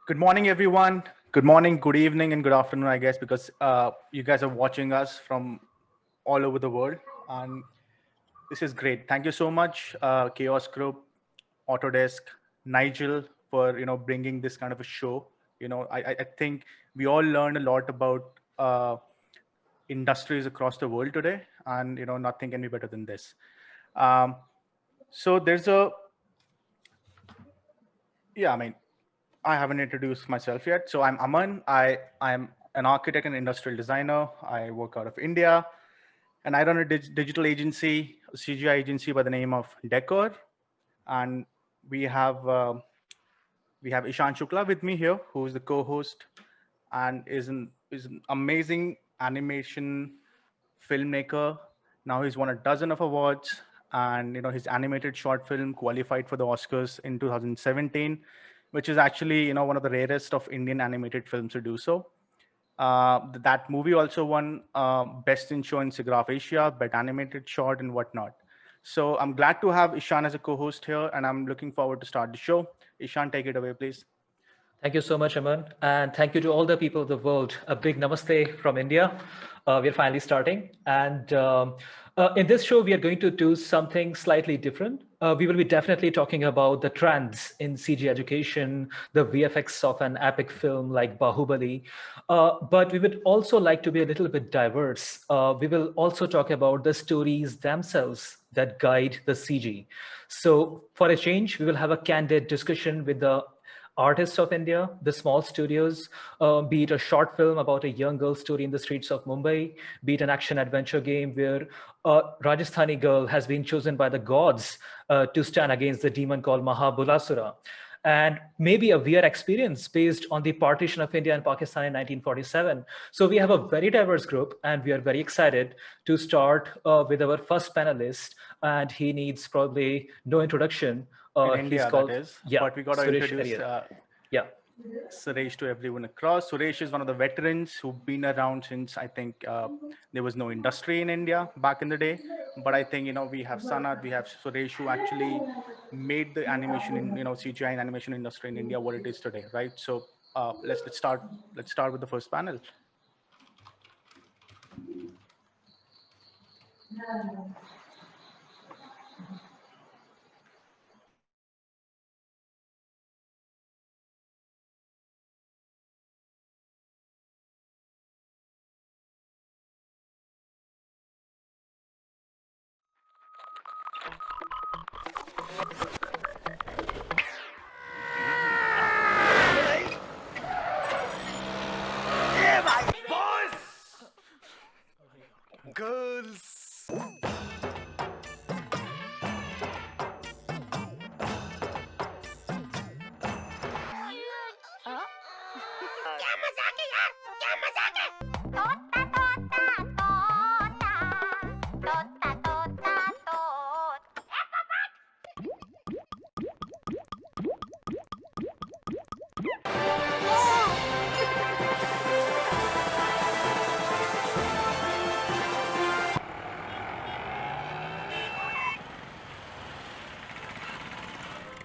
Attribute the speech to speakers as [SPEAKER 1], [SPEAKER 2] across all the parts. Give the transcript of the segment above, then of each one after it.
[SPEAKER 1] Good morning, everyone. Good morning, good evening, and good afternoon, I guess, because you guys are watching us from all over the world. And this is great. Thank you so much, Chaos Group, Autodesk, Nigel, for bringing this kind of a show. I think we all learned a lot about industries across the world today, and nothing can be better than this. Um, so there's a yeah, I mean, I haven't introduced myself yet. So I'm Aman. I'm an architect and industrial designer. I work out of India, and I run a digital agency, a CGI agency by the name of Deckor. And we have uh, we have Ishan Shukla with me here, who is the co-host and is an amazing animation filmmaker. Now he's won a dozen of awards, and his animated short film qualified for the Oscars in 2017, which is actually one of the rarest of Indian animated films to do so. That movie also won Best in Show in SIGGRAPH Asia, Best Animated Short, and whatnot. So I'm glad to have Ishan as a co-host here, and I'm looking forward to start the show. Ishan, take it away, please.
[SPEAKER 2] Thank you so much, Aman. And thank you to all the people of the world. A big namaste from India. We're finally starting. And in this show, we are going to do something slightly different. We will be definitely talking about the trends in CG education, the VFX of an epic film like Bahubali. But we would also like to be a little bit diverse. We will also talk about the stories themselves that guide the CG. So for a change, we will have a candid discussion with the artists of India, the small studios, be it a short film about a young girl's story in the streets of Mumbai, be it an action adventure game where a Rajasthani girl has been chosen by the gods to stand against the demon called Mahabulasura. And maybe a VR experience based on the partition of India and Pakistan in 1947. So we have a very diverse group, and we are very excited to start with our first panelist. And he needs probably no introduction.
[SPEAKER 1] In
[SPEAKER 2] He's
[SPEAKER 1] India, that
[SPEAKER 2] called,
[SPEAKER 1] is.
[SPEAKER 2] yeah,
[SPEAKER 1] But we got to
[SPEAKER 2] Suresh
[SPEAKER 1] introduce
[SPEAKER 2] Eriyat. Yeah.
[SPEAKER 1] Suresh to everyone across. Suresh is one of the veterans who've been around since I think there was no industry in India back in the day. But I think we have Sanath, we have Suresh who actually made the animation in CGI and animation industry in India what it is today, right? So let's start with the first panel.
[SPEAKER 3] Girls.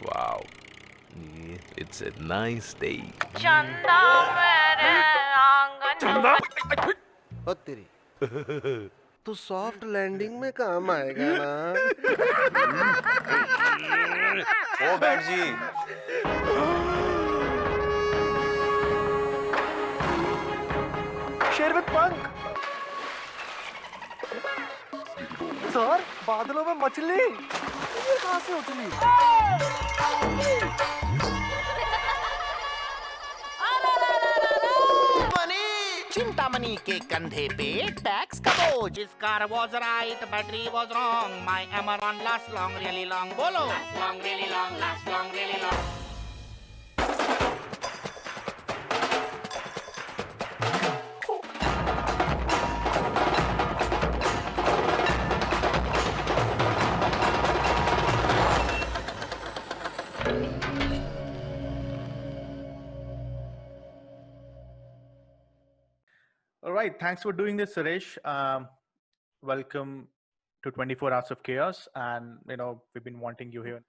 [SPEAKER 3] Wow, it's a nice day.
[SPEAKER 4] चंदा मेरे आंगन में
[SPEAKER 5] ओ तेरी तू soft landing में काम आएगा ना।
[SPEAKER 3] ओ बैठ जी।
[SPEAKER 5] शेर विद पंख। सर बादलों में मछली ये कहाँ से उछली?
[SPEAKER 4] चिंतामणि के कंधे पे टैक्स का बोझ. His car was right, battery was wrong. My Amaron lasts long, really long. बोलो. Last long, really long, last long, really long.
[SPEAKER 1] All right, thanks for doing this, Suresh. Welcome to 24 Hours of Chaos, and we've been wanting you here.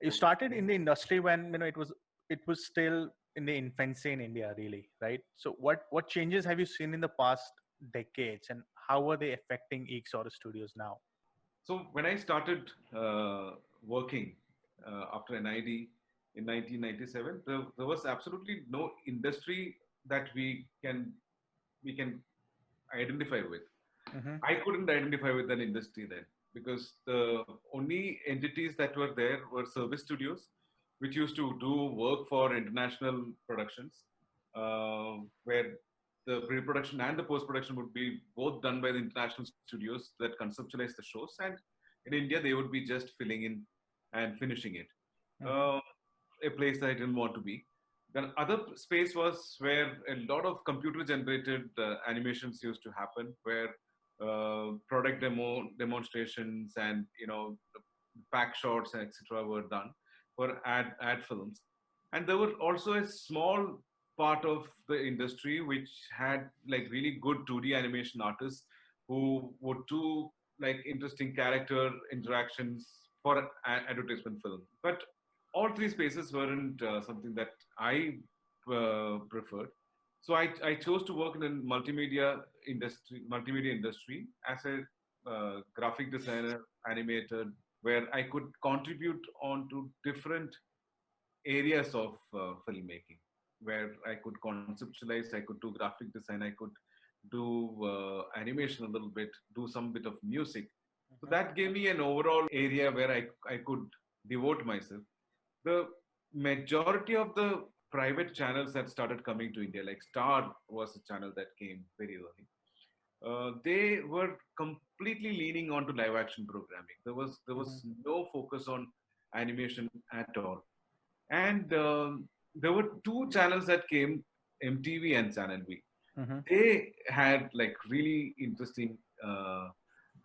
[SPEAKER 1] You started in the industry when it was still in the infancy in India, really, right? So what changes have you seen in the past decades, and how are they affecting Eeksaurus Studios now?
[SPEAKER 6] So when I started working after NID in 1997, there was absolutely no industry that we can identify with.
[SPEAKER 1] Mm-hmm.
[SPEAKER 6] I couldn't identify with an industry then because the only entities that were there were service studios, which used to do work for international productions, where the pre-production and the post-production would be both done by the international studios that conceptualize the shows, and in India they would be just filling in and finishing it.
[SPEAKER 1] Mm-hmm.
[SPEAKER 6] A place that I didn't want to be. The other space was where a lot of computer-generated animations used to happen, where product demonstrations and pack shots etc. were done for ad films, and there were also a small part of the industry which had like really good 2D animation artists who would do like interesting character interactions for advertisement film. But all three spaces weren't something that I preferred. So I chose to work in a multimedia industry as a graphic designer, animator, where I could contribute on to different areas of filmmaking, where I could conceptualize, I could do graphic design, I could do animation a little bit, do some bit of music. So that gave me an overall area where I could devote myself. The majority of the private channels that started coming to India, like Star was a channel that came very early. They were completely leaning onto live action programming. There was no focus on animation at all. And there were two channels that came, MTV and Channel V.
[SPEAKER 1] Mm-hmm.
[SPEAKER 6] They had like really interesting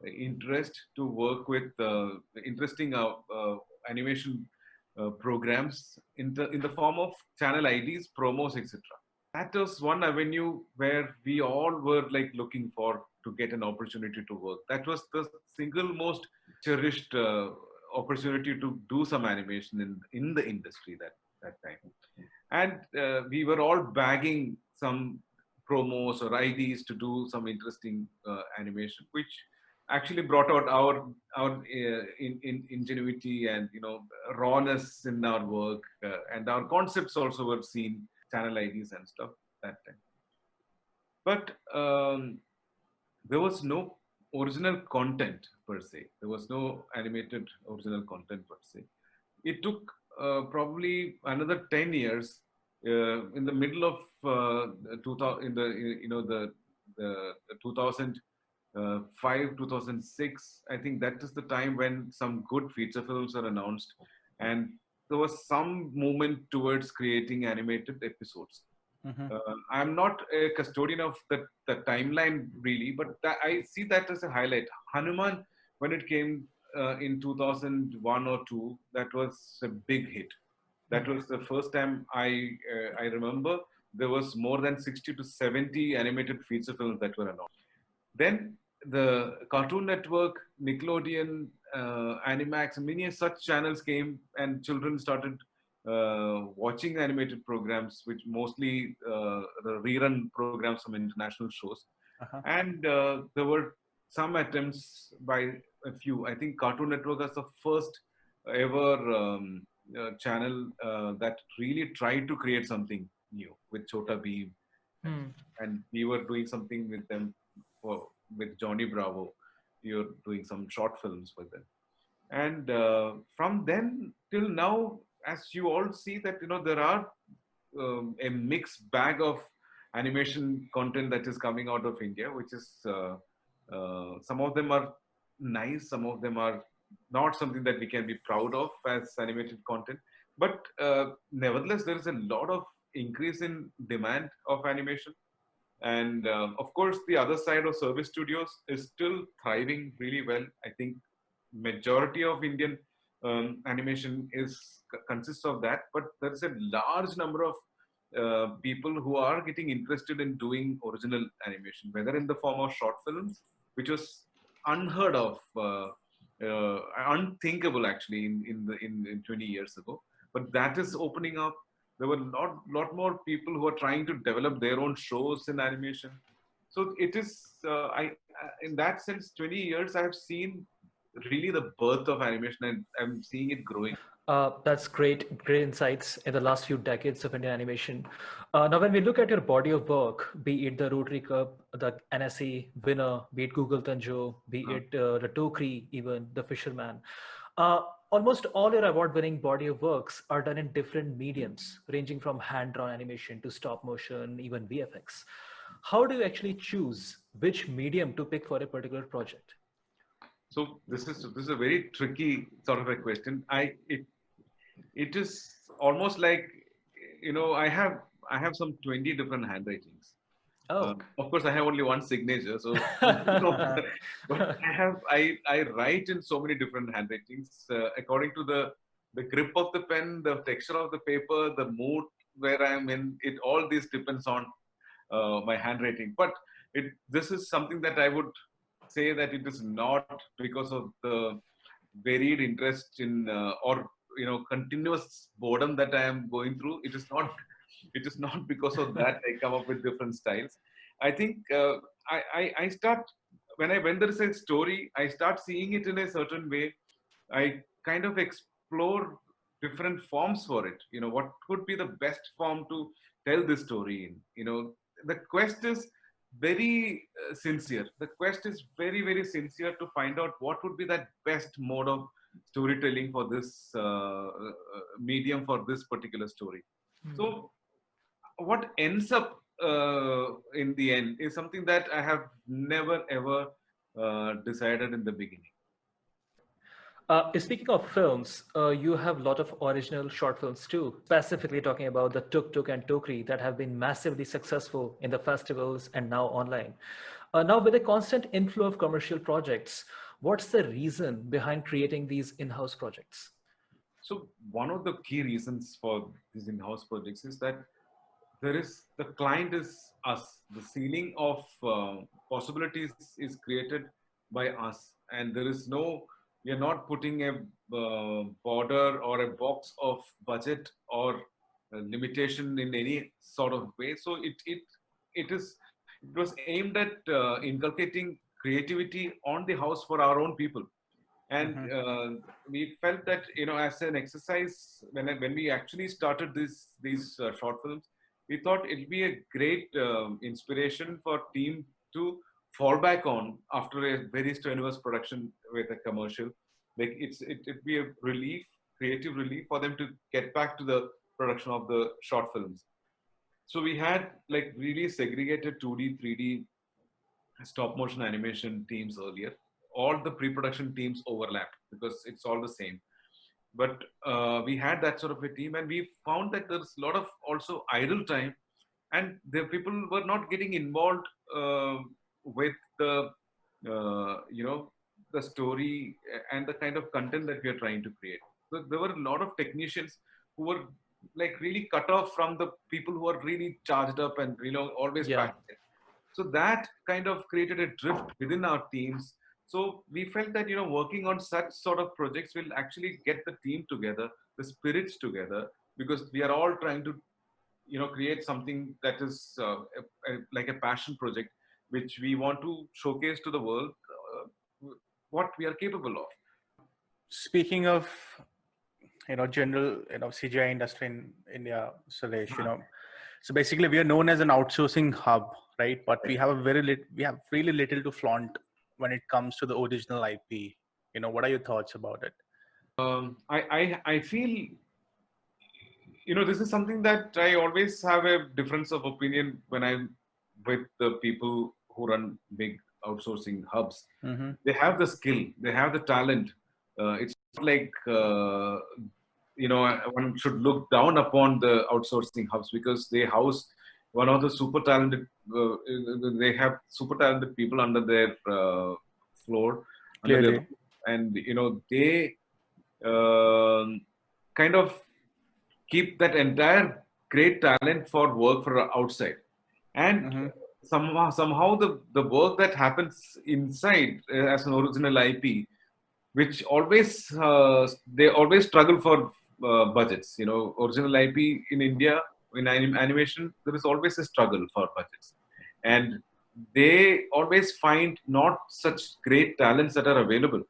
[SPEAKER 6] interest to work with interesting animation programs in the form of channel IDs, promos, etc. That was one avenue where we all were like looking for to get an opportunity to work. That was the single most cherished opportunity to do some animation in the industry that time. And we were all bagging some promos or IDs to do some interesting animation, which actually brought out our ingenuity and rawness in our work, and our concepts also were seen channel IDs and stuff that time. But there was no original content per se. There was no animated original content per se. It took probably another 10 years. In the middle of 2000, in the 2005, 2006, I think that is the time when some good feature films are announced, and there was some movement towards creating animated episodes.
[SPEAKER 1] Mm-hmm.
[SPEAKER 6] I'm not a custodian of the timeline really, but I see that as a highlight. Hanuman, when it came in 2001 or 2, that was a big hit. That was the first time I remember there was more than 60 to 70 animated feature films that were announced. Then the Cartoon Network, Nickelodeon, Animax, many such channels came, and children started watching animated programs, which mostly the rerun programs from international shows.
[SPEAKER 1] Uh-huh.
[SPEAKER 6] And there were some attempts by a few. I think Cartoon Network was the first ever channel that really tried to create something new with Chota Bheem. And we were doing something with them with Johnny Bravo. We were doing some short films with them. And from then till now, as you all see that, there are a mixed bag of animation content that is coming out of India, which is some of them are nice, some of them are not something that we can be proud of as animated content. But nevertheless, there is a lot of increase in demand of animation. And of course, the other side of service studios is still thriving really well. I think majority of Indian animation consists of that, but there's a large number of people who are getting interested in doing original animation, whether in the form of short films, which was unheard of, unthinkable actually in 20 years ago. But that is opening up. There were lot more people who are trying to develop their own shows in animation. So it is, in that sense, 20 years I have seen really the birth of animation, and I'm seeing it growing.
[SPEAKER 2] That's great insights in the last few decades of Indian animation. Now, when we look at your body of work, be it the Rotary Cup, the NSE winner, be it Google Tanjo, be it the Tokri, even the Fisherman, almost all your award-winning body of works are done in different mediums, ranging from hand-drawn animation to stop motion, even VFX. How do you actually choose which medium to pick for a particular project?
[SPEAKER 6] So this is a very tricky sort of a question. It is almost like, I have some 20 different handwritings.
[SPEAKER 2] Oh.
[SPEAKER 6] Of course, I have only one signature, so but I write in so many different handwritings according to the grip of the pen, the texture of the paper, the mood where I am in. It all this depends on my handwriting. But this is something that I would say that it is not because of the varied interest in or continuous boredom that I am going through. It is not because of that I come up with different styles. I think I start when there is a story, I start seeing it in a certain way. I kind of explore different forms for it. What could be the best form to tell this story in. The quest is very sincere. The quest is very, very sincere to find out what would be that best mode of storytelling for this medium for this particular story. So what ends up in the end is something that I have never ever decided in the beginning.
[SPEAKER 2] Speaking of films, you have a lot of original short films too, specifically talking about the Tuk Tuk and Tokri that have been massively successful in the festivals and now online. Now, with a constant inflow of commercial projects, what's the reason behind creating these in-house projects?
[SPEAKER 6] So one of the key reasons for these in-house projects is that the client is us. The ceiling of possibilities is created by us, and we are not putting a border or a box of budget or limitation in any sort of way. So it was aimed at inculcating creativity on the house for our own people. And we felt that as an exercise, when we actually started these short films, we thought it'd be a great inspiration for team to fall back on after a very strenuous production with a commercial. Like it'd be a creative relief for them to get back to the production of the short films. So we had like really segregated 2D, 3D stop motion animation teams earlier. All the pre-production teams overlapped because it's all the same. But we had that sort of a team, and we found that there's a lot of also idle time, and the people were not getting involved with the the story and the kind of content that we are trying to create. So there were a lot of technicians who were like really cut off from the people who are really charged up and always passionate. So that kind of created a drift within our teams. So we felt that working on such sort of projects will actually get the team together, the spirits together, because we are all trying to create something that is like a passion project, which we want to showcase to the world what we are capable of.
[SPEAKER 1] Speaking of general CGI industry in India, Suresh, so basically we are known as an outsourcing hub, right? But we have really little to flaunt when it comes to the original IP. What are your thoughts about it?
[SPEAKER 6] I feel this is something that I always have a difference of opinion when I'm with the people who run big outsourcing hubs.
[SPEAKER 1] Mm-hmm.
[SPEAKER 6] They have the skill, they have the talent. It's not like one should look down upon the outsourcing hubs because they house one of the super talented. They have super talented people under their floor,
[SPEAKER 1] Clearly.
[SPEAKER 6] and they kind of keep that entire great talent for work for outside, and somehow the work that happens inside as an original IP, which always they always struggle for budgets. You know, original IP in India in animation, there is always a struggle for budgets, and they always find not such great talents that are available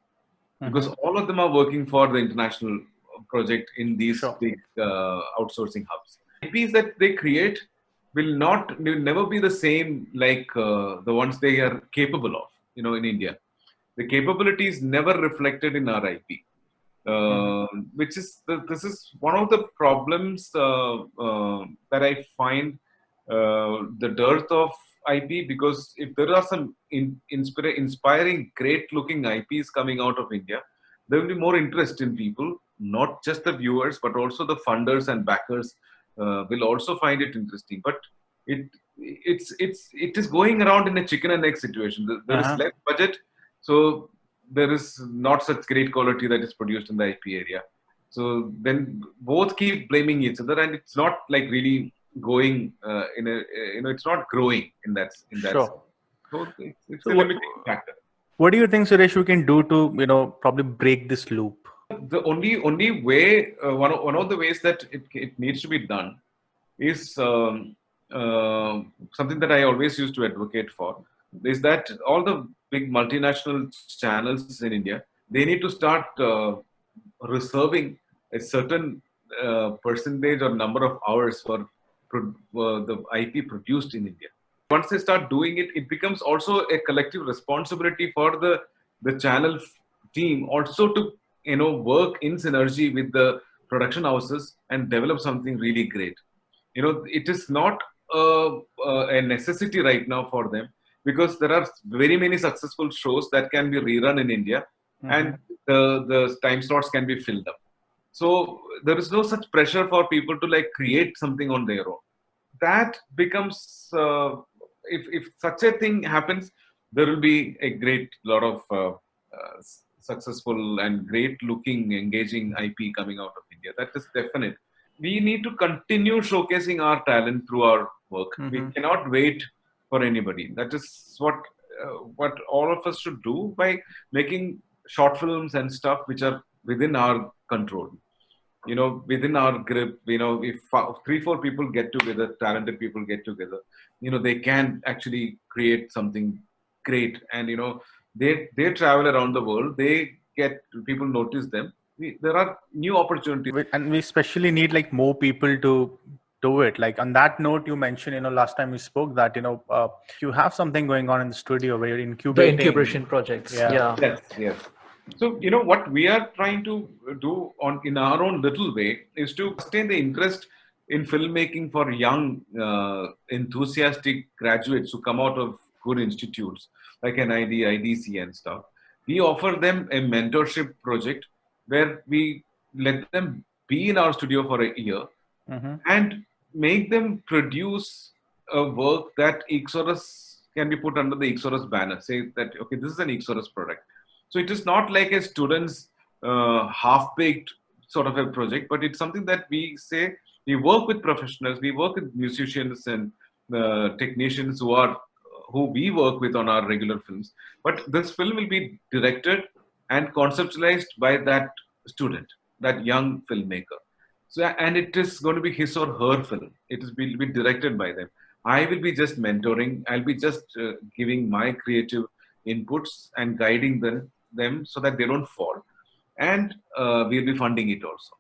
[SPEAKER 6] because all of them are working for the international project in these
[SPEAKER 1] Sure.
[SPEAKER 6] big outsourcing hubs. IPs that they create will never be the same like the ones they are capable of. You know, in India, the capability is never reflected in our IP. Which is this is one of the problems that I find the dearth of IP, because if there are some inspiring, great-looking IPs coming out of India, there will be more interest in people, not just the viewers, but also the funders and backers will also find it interesting. But it is going around in a chicken and egg situation. There is less budget, so there is not such great quality that is produced in the IP area. So then both keep blaming each other, and it's not like really going it's not growing in that.
[SPEAKER 1] Sure.
[SPEAKER 6] So it's a limiting factor.
[SPEAKER 1] What do you think, Suresh, we can do to probably break this loop?
[SPEAKER 6] The only way, one of the ways that it needs to be done is something that I always used to advocate for, is that all the big multinational channels in India, they need to start reserving a certain percentage or number of hours for the IP produced in India. Once they start doing it, it becomes also a collective responsibility for the channel team also to work in synergy with the production houses and develop something really great. It is not a necessity right now for them, because there are very many successful shows that can be rerun in India, and the time slots can be filled up. So there is no such pressure for people to create something on their own. That becomes, if such a thing happens, there will be a great lot of successful and great looking, engaging IP coming out of India. That is definite. We need to continue showcasing our talent through our work. We cannot wait for anybody. That is what all of us should do by making short films and stuff which are within our control, within our grip. If 3-4 people get together, talented people get together, they can actually create something great. And they travel around the world, they get people notice them. There are new opportunities,
[SPEAKER 1] And we especially need more people to do it. On that note, you mentioned last time we spoke that you have something going on in the studio where you're incubating
[SPEAKER 2] the incubation projects. Yeah.
[SPEAKER 6] Yes. So what we are trying to do in our own little way is to sustain the interest in filmmaking for young enthusiastic graduates who come out of good institutes like NID, IDC and stuff. We offer them a mentorship project where we let them be in our studio for a year and make them produce a work that Eeksaurus can be put under the Eeksaurus banner. Say that, okay, this is an Eeksaurus product. So it is not like a student's half-baked sort of a project, but it's something that we say we work with professionals, we work with musicians and technicians who we work with on our regular films. But this film will be directed and conceptualized by that student, that young filmmaker. So, and it is going to be his or her film. It will be directed by them. I will be just mentoring. I'll be just giving my creative inputs and guiding them so that they don't fall. And we'll be funding it also.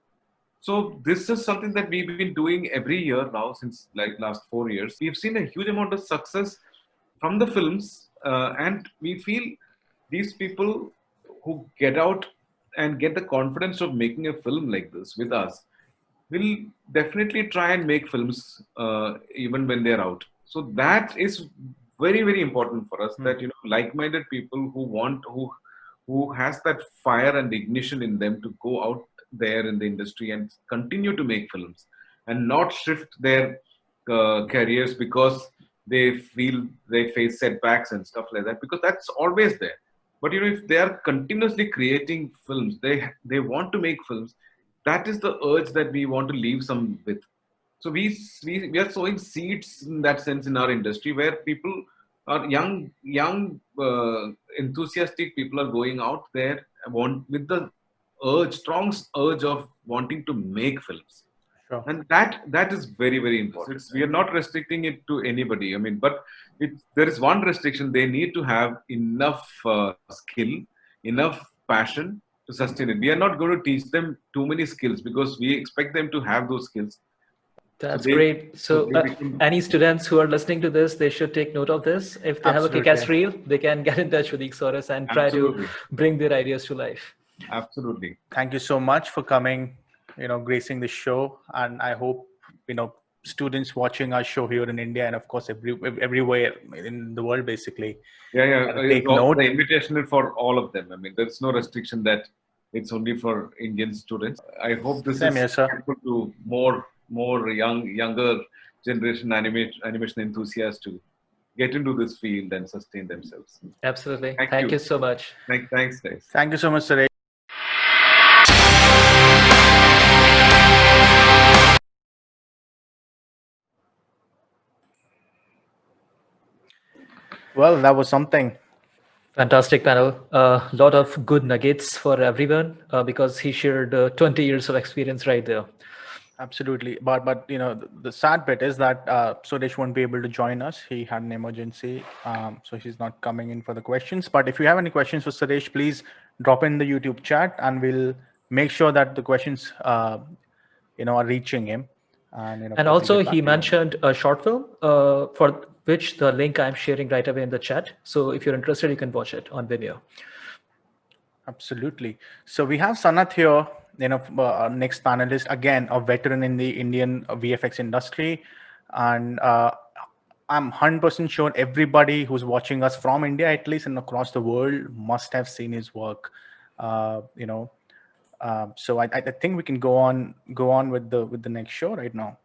[SPEAKER 6] So this is something that we've been doing every year now since last 4 years. We've seen a huge amount of success from the films, and we feel these people who get out and get the confidence of making a film like this with us will definitely try and make films even when they're out. So that is very, very important for us, that like-minded people who has that fire and ignition in them to go out there in the industry and continue to make films and not shift their careers because they feel they face setbacks and stuff like that, because that's always there. But if they are continuously creating films, they want to make films. That is the urge that we want to leave some with. So we are sowing seeds in that sense in our industry, where people are young enthusiastic people are going out there with the strong urge of wanting to make films.
[SPEAKER 1] Sure.
[SPEAKER 6] And that is very, very important. We are not restricting it to anybody. I mean, but there is one restriction: they need to have enough skill, enough passion to sustain it. We are not going to teach them too many skills because we expect them to have those skills.
[SPEAKER 2] That's
[SPEAKER 6] they-
[SPEAKER 2] great. So,
[SPEAKER 6] they become-
[SPEAKER 2] any students who are listening to this, they should take note of this. If they have a
[SPEAKER 1] Absolutely.
[SPEAKER 2] kick-ass reel, they can get in touch with Eeksaurus and try
[SPEAKER 6] Absolutely.
[SPEAKER 2] to bring their ideas to life.
[SPEAKER 6] Absolutely.
[SPEAKER 1] Thank you so much for coming, gracing the show. And I hope, students watching our show here in India and of course everywhere in the world, basically.
[SPEAKER 6] Yeah.
[SPEAKER 1] Take note.
[SPEAKER 6] The invitation is for all of them. I mean, there's no restriction that it's only for Indian students. I hope this
[SPEAKER 1] Same
[SPEAKER 6] is
[SPEAKER 1] here, sir.
[SPEAKER 6] helpful to more younger generation animation enthusiasts to get into this field and sustain themselves.
[SPEAKER 2] Absolutely.
[SPEAKER 6] Thank
[SPEAKER 2] Thank
[SPEAKER 6] you.
[SPEAKER 2] you so much.
[SPEAKER 6] Thanks, guys.
[SPEAKER 1] Thank you so much, Suresh. Well, that was something.
[SPEAKER 2] Fantastic panel. A lot of good nuggets for everyone because he shared 20 years of experience right there.
[SPEAKER 1] Absolutely. But the sad bit is that Suresh won't be able to join us. He had an emergency, so he's not coming in for the questions. But if you have any questions for Suresh, please drop in the YouTube chat, and we'll make sure that the questions are reaching him. And
[SPEAKER 2] And
[SPEAKER 1] we'll
[SPEAKER 2] also,
[SPEAKER 1] get back
[SPEAKER 2] he
[SPEAKER 1] to you.
[SPEAKER 2] mentioned a short film for which the link I'm sharing right away in the chat. So if you're interested, you can watch it on Vimeo.
[SPEAKER 1] Absolutely. So we have Sanath here, our next panelist, again, a veteran in the Indian VFX industry. And I'm 100% sure everybody who's watching us from India, at least, and across the world must have seen his work. So I think we can go on with the next show right now.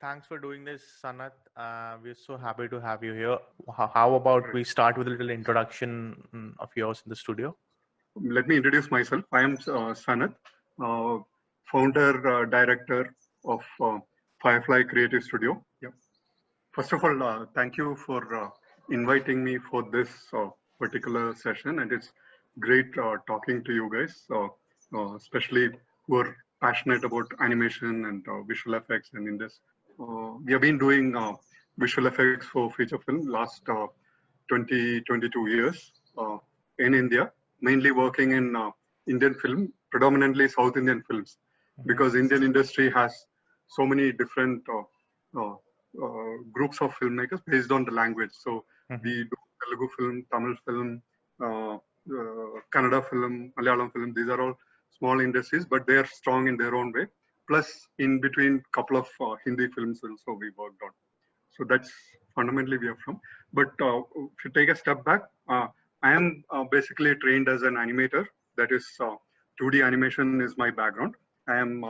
[SPEAKER 1] Thanks for doing this, Sanath. We're so happy to have you here. How about we start with a little introduction of yours in the studio?
[SPEAKER 7] Let me introduce myself. I am Sanath, founder, director of Firefly Creative Studio. Yeah. First of all, thank you for inviting me for this particular session, and it's great talking to you guys, especially who are passionate about animation and visual effects. And in this, we have been doing visual effects for feature film last 22 years in India, mainly working in Indian film, predominantly South Indian films, because Indian industry has so many different groups of filmmakers based on the language. So we do Telugu film, Tamil film, Kannada film, Malayalam film. These are all small industries, but they are strong in their own way. Plus, in between, couple of Hindi films also we worked on. So that's fundamentally we are from. But if you take a step back, I am basically trained as an animator. That is 2D animation is my background. I am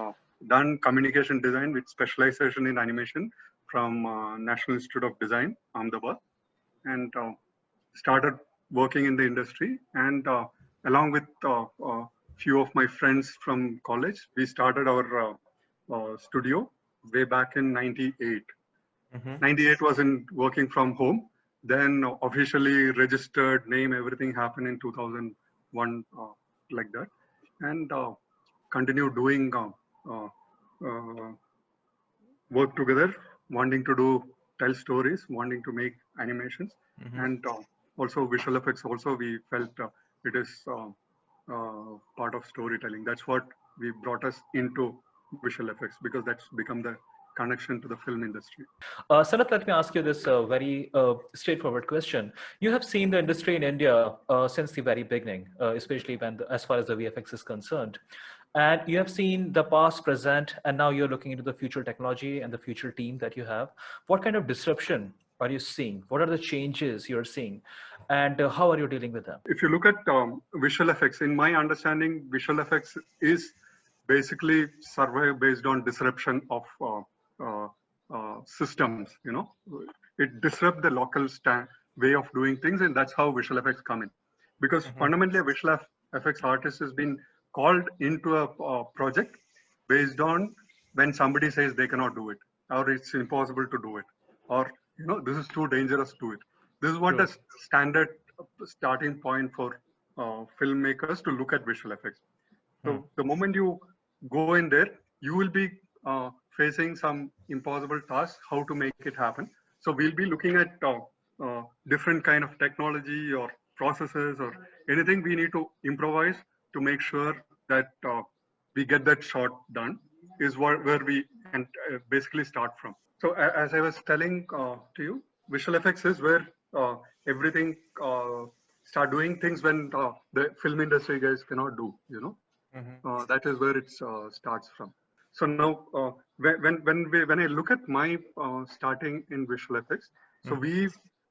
[SPEAKER 7] done communication design with specialization in animation from National Institute of Design, Ahmedabad, and started working in the industry. And along with few of my friends from college, we started our studio way back in 98. 98 was in working from home. Then officially registered, name, everything happened in 2001, like that. And continue doing work together, wanting to tell stories, wanting to make animations, and also visual effects. Also, we felt it is part of storytelling. That's what we brought us into visual effects, because that's become the connection to the film industry.
[SPEAKER 2] Sanath, let me ask you this very straightforward question. You have seen the industry in India since the very beginning, especially as far as the VFX is concerned. And you have seen the past, present, and now you're looking into the future technology and the future team that you have. What kind of disruption are you seeing? What are the changes you're seeing? And how are you dealing with them?
[SPEAKER 7] If you look at visual effects, in my understanding, visual effects is basically survive based on disruption of systems. You know, it disrupts the local way of doing things, and that's how visual effects come in. Because fundamentally, a visual effects artist has been called into a project based on when somebody says they cannot do it, or it's impossible to do it, or this is too dangerous to do it. This is what the standard starting point for filmmakers to look at visual effects. So the moment you go in there, you will be facing some impossible tasks, how to make it happen. So we'll be looking at different kind of technology or processes or anything we need to improvise to make sure that we get that shot done, is where we basically start from. So as I was telling to you, visual effects is where everything start doing things when the film industry guys cannot do, that is where it starts from. So now when I look at my starting in visual effects, so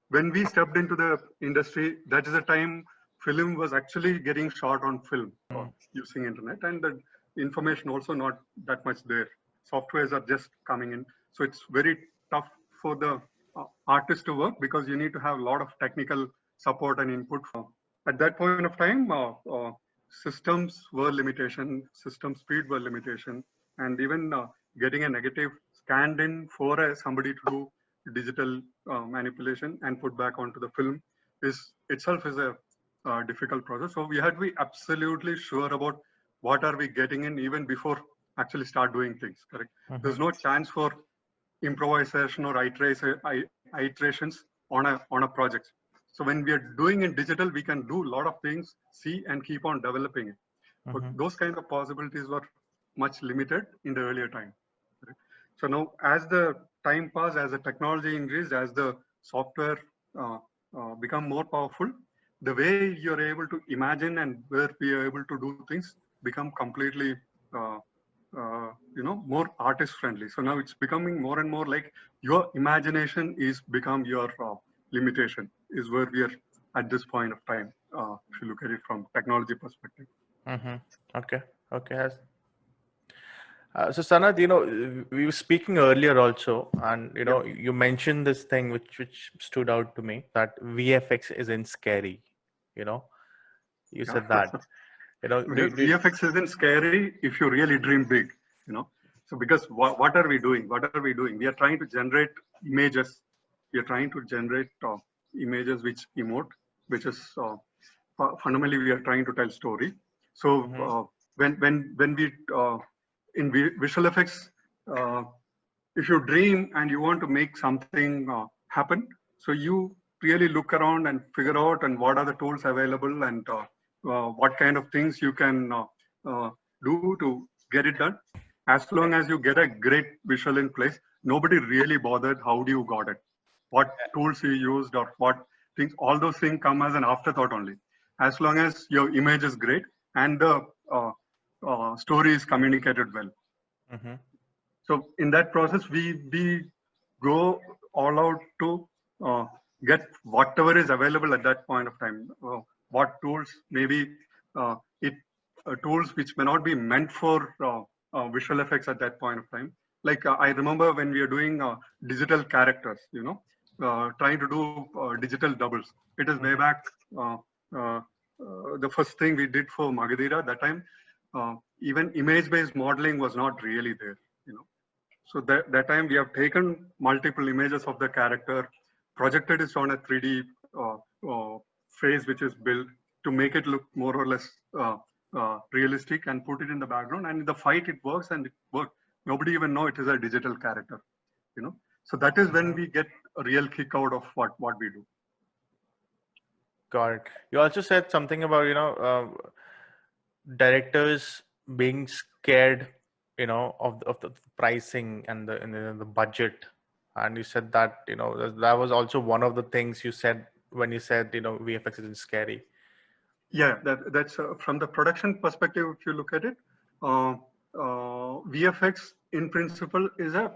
[SPEAKER 7] when we stepped into the industry, that is the time film was actually getting shot on film using internet, and the information also not that much there. Softwares are just coming in, so it's very tough for the artist to work, because you need to have a lot of technical support and input. At that point of time, systems were limitation, system speed were limitation, and even getting a negative scanned in for somebody to do digital manipulation and put back onto the film is itself is a difficult process. So we had to be absolutely sure about what are we getting in even before actually start doing things, correct? There's no chance for improvisation or iterations on a project. So when we are doing in digital, we can do a lot of things, see and keep on developing it. But those kind of possibilities were much limited in the earlier time. Correct? So now as the time passed, as the technology increased, as the software become more powerful, the way you're able to imagine and where we are able to do things become completely more artist friendly. So now it's becoming more and more like your imagination is become your limitation, is where we are at this point of time, if you look at it from technology perspective.
[SPEAKER 1] Okay. So Sanath, we were speaking earlier also, and you mentioned this thing which stood out to me, that VFX isn't scary. You know, you said that.
[SPEAKER 7] VFX isn't scary if you really dream big. So because what are we doing? What are we doing? We are trying to generate images. We are trying to generate images which emote, which is fundamentally we are trying to tell story. So when we in visual effects, if you dream and you want to make something happen, so you really look around and figure out and what are the tools available and what kind of things you can do to get it done. As long as you get a great visual in place, nobody really bothered how do you got it, what tools you used or what things. All those things come as an afterthought only. As long as your image is great and the story is communicated well. So in that process, we go all out to get whatever is available at that point of time. What tools, maybe tools which may not be meant for visual effects at that point of time. Like I remember when we are doing digital characters, trying to do digital doubles. It is way back. The first thing we did for Magadira that time, even image-based modeling was not really there. So that time we have taken multiple images of the character, projected it on a 3D phase which is built to make it look more or less realistic and put it in the background. And in the fight, it works and it worked. Nobody even know it is a digital character, So that is when we get a real kick out of what we do.
[SPEAKER 1] Got it. You also said something about, directors being scared, of the pricing and the budget. And you said that, that was also one of the things you said when you said, VFX isn't scary.
[SPEAKER 7] Yeah, that's from the production perspective. If you look at it, VFX in principle is a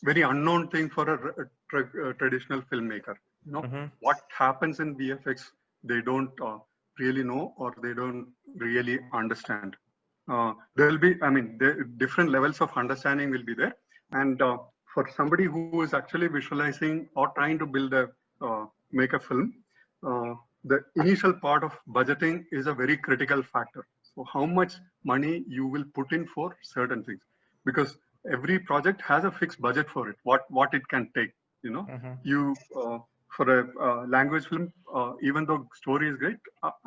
[SPEAKER 7] very unknown thing for a traditional filmmaker. What happens in VFX, they don't really know or they don't really understand. There'll be, different levels of understanding will be there. And for somebody who is actually visualizing or trying to build make a film, the initial part of budgeting is a very critical factor. So how much money you will put in for certain things, because every project has a fixed budget for it, what it can take. You for a language film, even though story is great,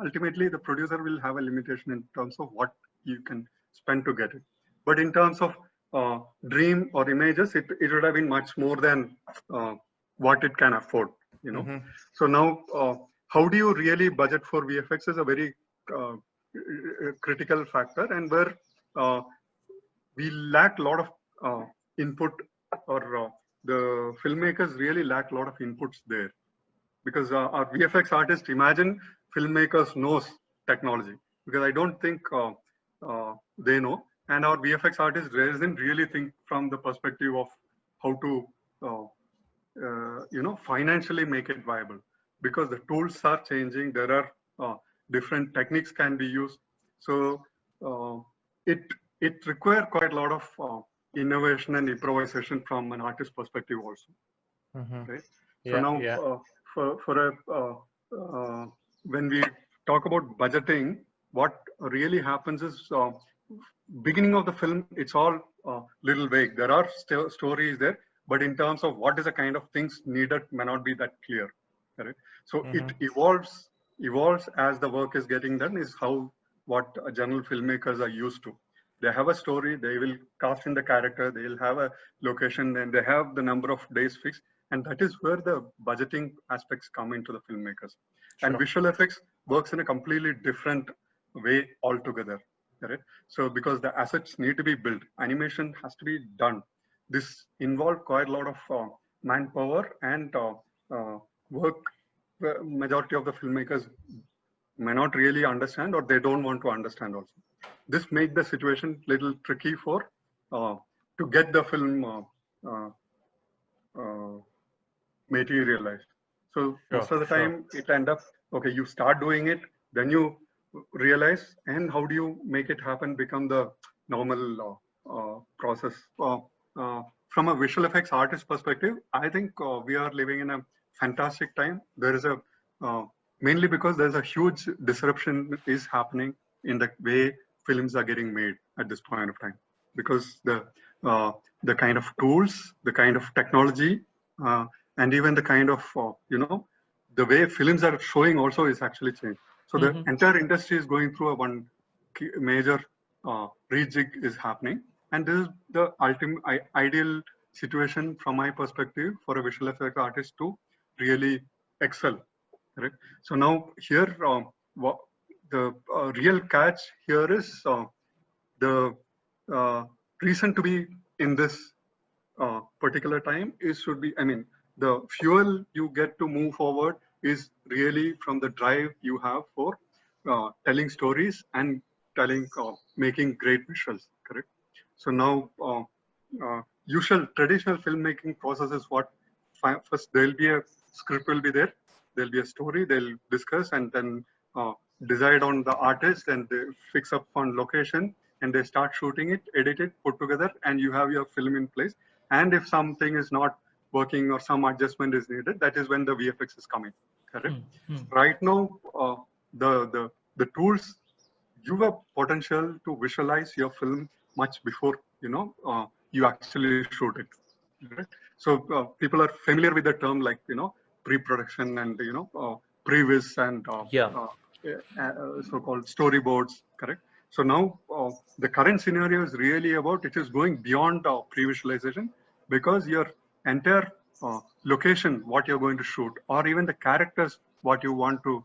[SPEAKER 7] ultimately the producer will have a limitation in terms of what you can spend to get it. But in terms of dream or images, it would have been much more than what it can afford. So now, how do you really budget for VFX is a very critical factor, and where we lack a lot of input, or the filmmakers really lack a lot of inputs there, because our VFX artists imagine filmmakers knows technology, because I don't think they know, and our VFX artists doesn't really think from the perspective of how to financially make it viable, because the tools are changing. There are different techniques can be used. So it requires quite a lot of innovation and improvisation from an artist perspective also. Right? So now when we talk about budgeting, what really happens is beginning of the film, it's all little vague. There are still stories there, but in terms of what is the kind of things needed may not be that clear. Right? So it evolves as the work is getting done, is what general filmmakers are used to. They have a story, they will cast in the character, they will have a location, and they have the number of days fixed. And that is where the budgeting aspects come into the filmmakers. Sure. And visual effects works in a completely different way altogether. Right? So because the assets need to be built, animation has to be done. This involves quite a lot of manpower and work. The majority of the filmmakers may not really understand, or they don't want to understand also. This makes the situation little tricky for to get the film materialized. So most of the time it end up, okay, you start doing it, then you realize, and how do you make it happen become the normal process. From a visual effects artist perspective, I think we are living in a fantastic time. There is a mainly because there's a huge disruption is happening in the way films are getting made at this point of time, because the kind of tools, the kind of technology, and even the kind of the way films are showing also is actually changed. So the entire industry is going through a one major rejig is happening, and this is the ultimate ideal situation from my perspective for a visual effect artist to really excel. Correct. So now here, the real catch here is the reason to be in this particular time is should be, I mean, the fuel you get to move forward is really from the drive you have for telling stories and telling, making great visuals, correct? So now, usual traditional filmmaking process is what, first there'll be a script will be there, there'll be a story, they'll discuss and then decide on the artist and they fix up on location and they start shooting it, edit it, put together, and you have your film in place. And if something is not working or some adjustment is needed, that is when the VFX is coming, correct? Right now, the tools give a potential to visualize your film much before you actually shoot it. Right? So people are familiar with the term like pre-production and pre-viz and so-called storyboards. Correct. So now the current scenario is really about it is going beyond pre-visualization, because your entire location, what you're going to shoot, or even the characters, what you want to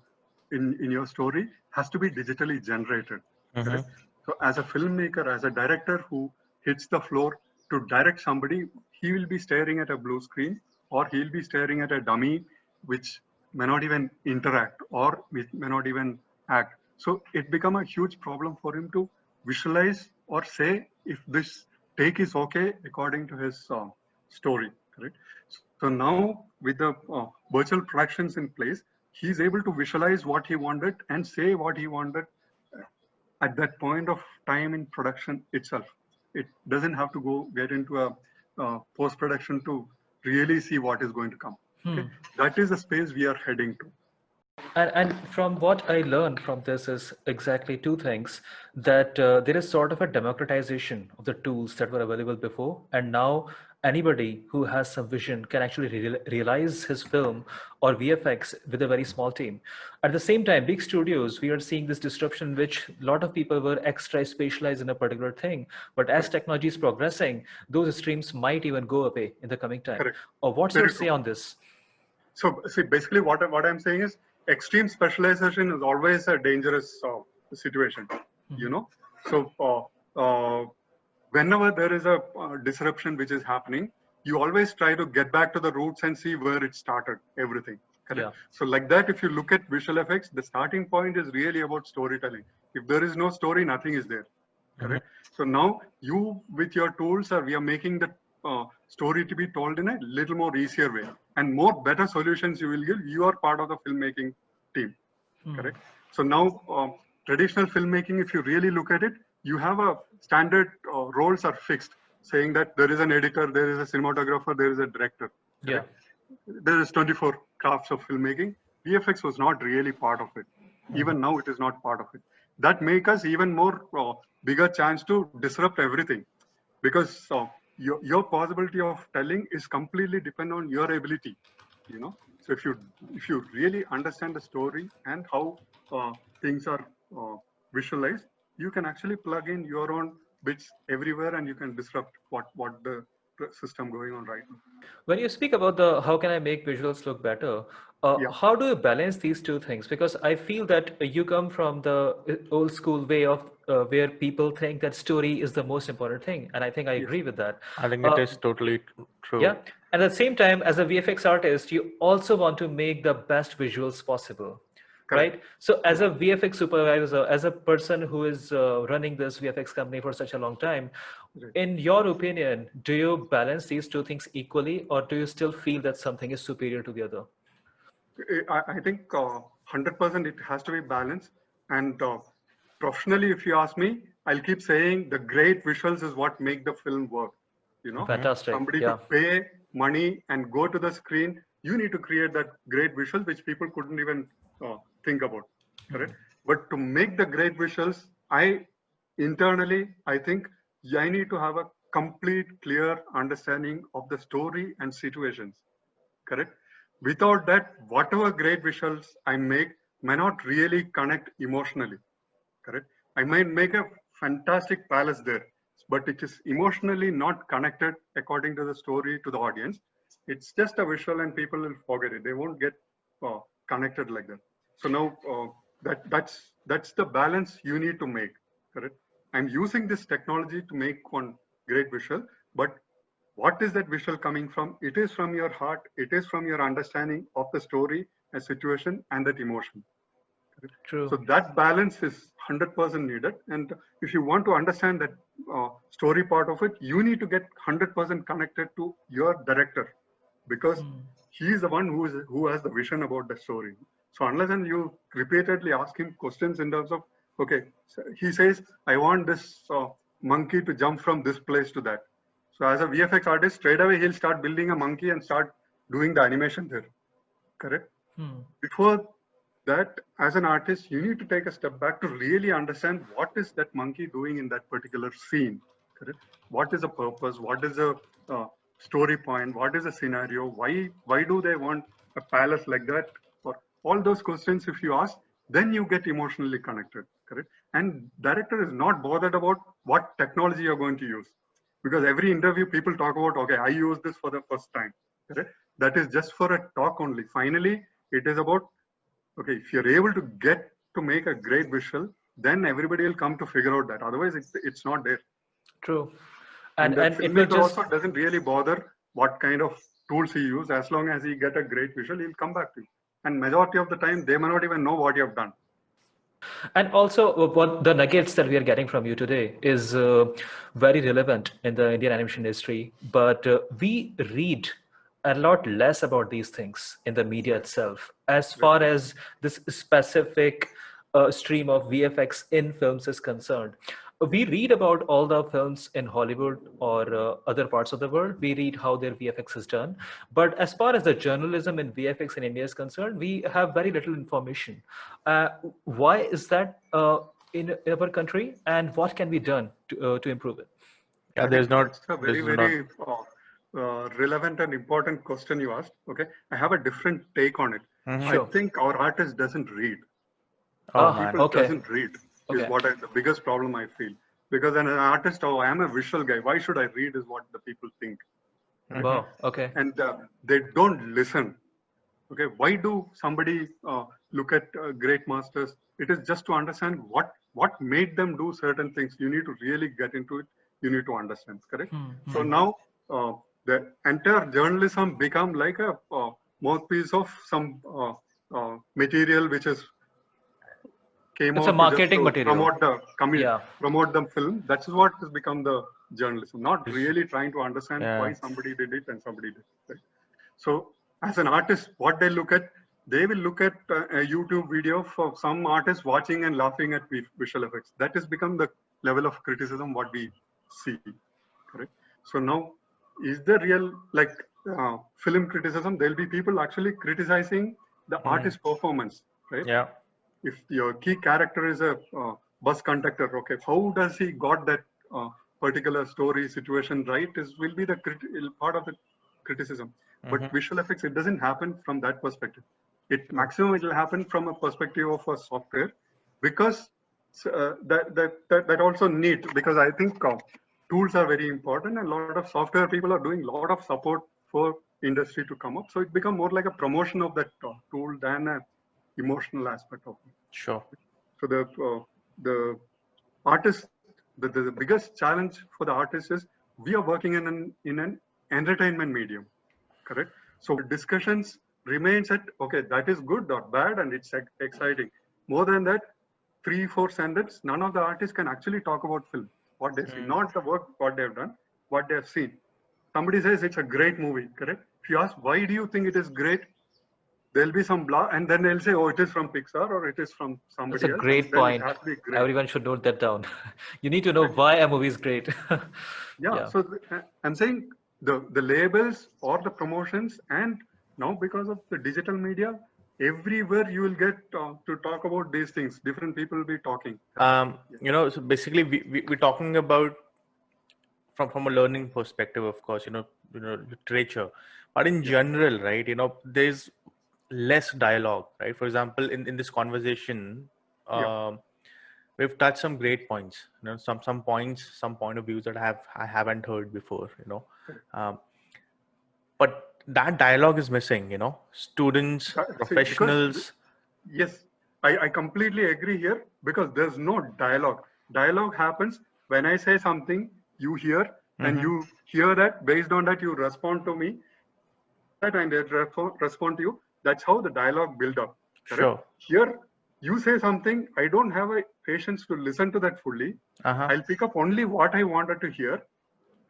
[SPEAKER 7] in your story has to be digitally generated. Correct? So as a filmmaker, as a director who hits the floor to direct somebody, he will be staring at a blue screen or he'll be staring at a dummy which may not even interact or which may not even act. So it become a huge problem for him to visualize or say if this take is okay according to his story. Correct? So now with the virtual productions in place, he's able to visualize what he wanted and say what he wanted at that point of time in production itself. It doesn't have to go get into a post-production to really see what is going to come. Okay? That is the space we are heading to.
[SPEAKER 2] And from what I learned from this is exactly two things, that there is sort of a democratization of the tools that were available before, and now anybody who has some vision can actually realize his film or VFX with a very small team. At the same time, big studios, we are seeing this disruption in which a lot of people were extra specialized in a particular thing, but as technology is progressing, those streams might even go away in the coming time.
[SPEAKER 7] Correct.
[SPEAKER 2] Or what's your say on this?
[SPEAKER 7] So see, basically what I'm saying is extreme specialization is always a dangerous situation, So whenever there is a disruption which is happening, you always try to get back to the roots and see where it started, everything. Correct? Yeah. So like that, if you look at visual effects, the starting point is really about storytelling. If there is no story, nothing is there. Correct? So now you, with your tools, we are making the story to be told in a little more easier way, and more better solutions you will give. You are part of the filmmaking team. Correct? So now traditional filmmaking, if you really look at it, you have a standard roles are fixed, saying that there is an editor, there is a cinematographer, there is a director. Correct? Yeah. There is 24 crafts of filmmaking. VFX was not really part of it. Even now it is not part of it. That makes us even more bigger chance to disrupt everything, because your possibility of telling is completely dependent on your ability. So if you really understand the story and how things are visualized, you can actually plug in your own bits everywhere and you can disrupt what the system going on right now.
[SPEAKER 2] When you speak about the how can I make visuals look better, how do you balance these two things? Because I feel that you come from the old school way of where people think that story is the most important thing, and I think I agree with that.
[SPEAKER 1] I think it is totally true.
[SPEAKER 2] Yeah, and at the same time, as a VFX artist, you also want to make the best visuals possible. Correct. Right. So as a VFX supervisor, as a person who is running this VFX company for such a long time, in your opinion, do you balance these two things equally, or do you still feel that something is superior to the other?
[SPEAKER 7] I think 100% it has to be balanced. And professionally, if you ask me, I'll keep saying the great visuals is what make the film work. You know,
[SPEAKER 2] Fantastic.
[SPEAKER 7] somebody
[SPEAKER 2] Yeah.
[SPEAKER 7] to pay money and go to the screen, you need to create that great visuals which people couldn't even think about. Correct. But to make the great visuals, I think I need to have a complete, clear understanding of the story and situations. Correct. Without that, whatever great visuals I make may not really connect emotionally. Correct. I might make a fantastic palace there, but it is emotionally not connected according to the story to the audience. It's just a visual and people will forget it. They won't get connected like that. So now that's the balance you need to make. Correct. I'm using this technology to make one great visual, but what is that visual coming from? It is from your heart. It is from your understanding of the story, a situation, and that emotion.
[SPEAKER 2] True.
[SPEAKER 7] So that balance is 100% needed. And if you want to understand that story part of it, you need to get 100% connected to your director, because he is the one who has the vision about the story. So unless and you repeatedly ask him questions in terms of, okay, so he says, I want this monkey to jump from this place to that. So as a VFX artist, straight away he'll start building a monkey and start doing the animation there. Correct? Before that, as an artist, you need to take a step back to really understand what is that monkey doing in that particular scene. Correct? What is the purpose? What is the story point? What is the scenario? Why do they want a palace like that? Or all those questions, if you ask, then you get emotionally connected. Correct? And director is not bothered about what technology you're going to use, because every interview people talk about, okay, I use this for the first time. Correct? That is just for a talk only. Finally, it is about, okay, if you're able to get to make a great visual, then everybody will come to figure out that. Otherwise, it's not there.
[SPEAKER 2] True.
[SPEAKER 7] And the
[SPEAKER 2] it will
[SPEAKER 7] filmmaker
[SPEAKER 2] just
[SPEAKER 7] also doesn't really bother what kind of tools he uses. As long as he get a great visual, he'll come back to you. And majority of the time, they may not even know what you have done.
[SPEAKER 2] And also, what the nuggets that we are getting from you today is very relevant in the Indian animation industry. But we read a lot less about these things in the media itself, as far as this specific stream of VFX in films is concerned. We read about all the films in Hollywood or other parts of the world. We read how their VFX is done. But as far as the journalism in VFX in India is concerned, we have very little information. Why is that in our country, and what can be done to improve it?
[SPEAKER 1] Yeah, there's not.
[SPEAKER 7] That's a very, very relevant and important question you asked. Okay, I have a different take on it.
[SPEAKER 2] Sure.
[SPEAKER 7] I think our artist doesn't read.
[SPEAKER 1] Oh, man.
[SPEAKER 7] People
[SPEAKER 2] Okay.
[SPEAKER 7] doesn't read is
[SPEAKER 2] Okay.
[SPEAKER 7] what the biggest problem I feel. Because as an artist, oh, I am a visual guy. Why should I read is what the people think.
[SPEAKER 2] Wow. Okay.
[SPEAKER 7] And they don't listen. Okay, why do somebody look at great masters? It is just to understand what made them do certain things. You need to really get into it. You need to understand. Correct. So now the entire journalism become like a mouthpiece of some material which is came
[SPEAKER 2] It's
[SPEAKER 7] out
[SPEAKER 2] a marketing
[SPEAKER 7] to just
[SPEAKER 2] material.
[SPEAKER 7] promote the film. That's what has become the journalism. Not really trying to understand why somebody did it and somebody did it. Right? So as an artist, what they look at, they will look at a YouTube video for some artist watching and laughing at visual effects. That has become the level of criticism what we see. Correct. So now, is the real film criticism? There'll be people actually criticizing the artist performance, right?
[SPEAKER 1] Yeah.
[SPEAKER 7] If your key character is a bus conductor, okay, how does he got that particular story situation right? Will be the part of the criticism. But visual effects, it doesn't happen from that perspective. Maximum it will happen from a perspective of a software, because that also neat, because I think tools are very important, and a lot of software people are doing a lot of support for industry to come up. So it become more like a promotion of that tool than a emotional aspect of it.
[SPEAKER 1] Sure.
[SPEAKER 7] So the artist, the biggest challenge for the artist is we are working in an entertainment medium, correct? So discussions remains at, okay, that is good or bad, and it's exciting. More than that, 3-4 sentences, none of the artists can actually talk about film, what they see, not the work, what they have done, what they have seen. Somebody says it's a great movie, correct? If you ask, why do you think it is great? there'll be some blah, and then they'll say, oh, it is from Pixar or it is from
[SPEAKER 2] That's
[SPEAKER 7] somebody
[SPEAKER 2] a
[SPEAKER 7] else.
[SPEAKER 2] great
[SPEAKER 7] And then
[SPEAKER 2] point.
[SPEAKER 7] it has to be great.
[SPEAKER 2] Everyone should note that down. You need to know why a movie is great.
[SPEAKER 7] Yeah. So I'm saying the labels or the promotions, and now because of the digital media, everywhere you will get to talk about these things. Different people will be talking.
[SPEAKER 1] So basically we're talking about from a learning perspective, of course, literature, but in general, right, there's less dialogue, right? For example, in this conversation, we've touched some great points, some points, some point of views that I haven't heard before, but that dialogue is missing, students,
[SPEAKER 7] See, because
[SPEAKER 1] professionals.
[SPEAKER 7] Yes, I completely agree here, because there's no dialogue. Dialogue happens when I say something, you hear, and you hear that. Based on that, you respond to me, that and I respond to you. That's how the dialogue build up. Correct?
[SPEAKER 1] Sure.
[SPEAKER 7] Here, you say something, I don't have a patience to listen to that fully. I'll pick up only what I wanted to hear,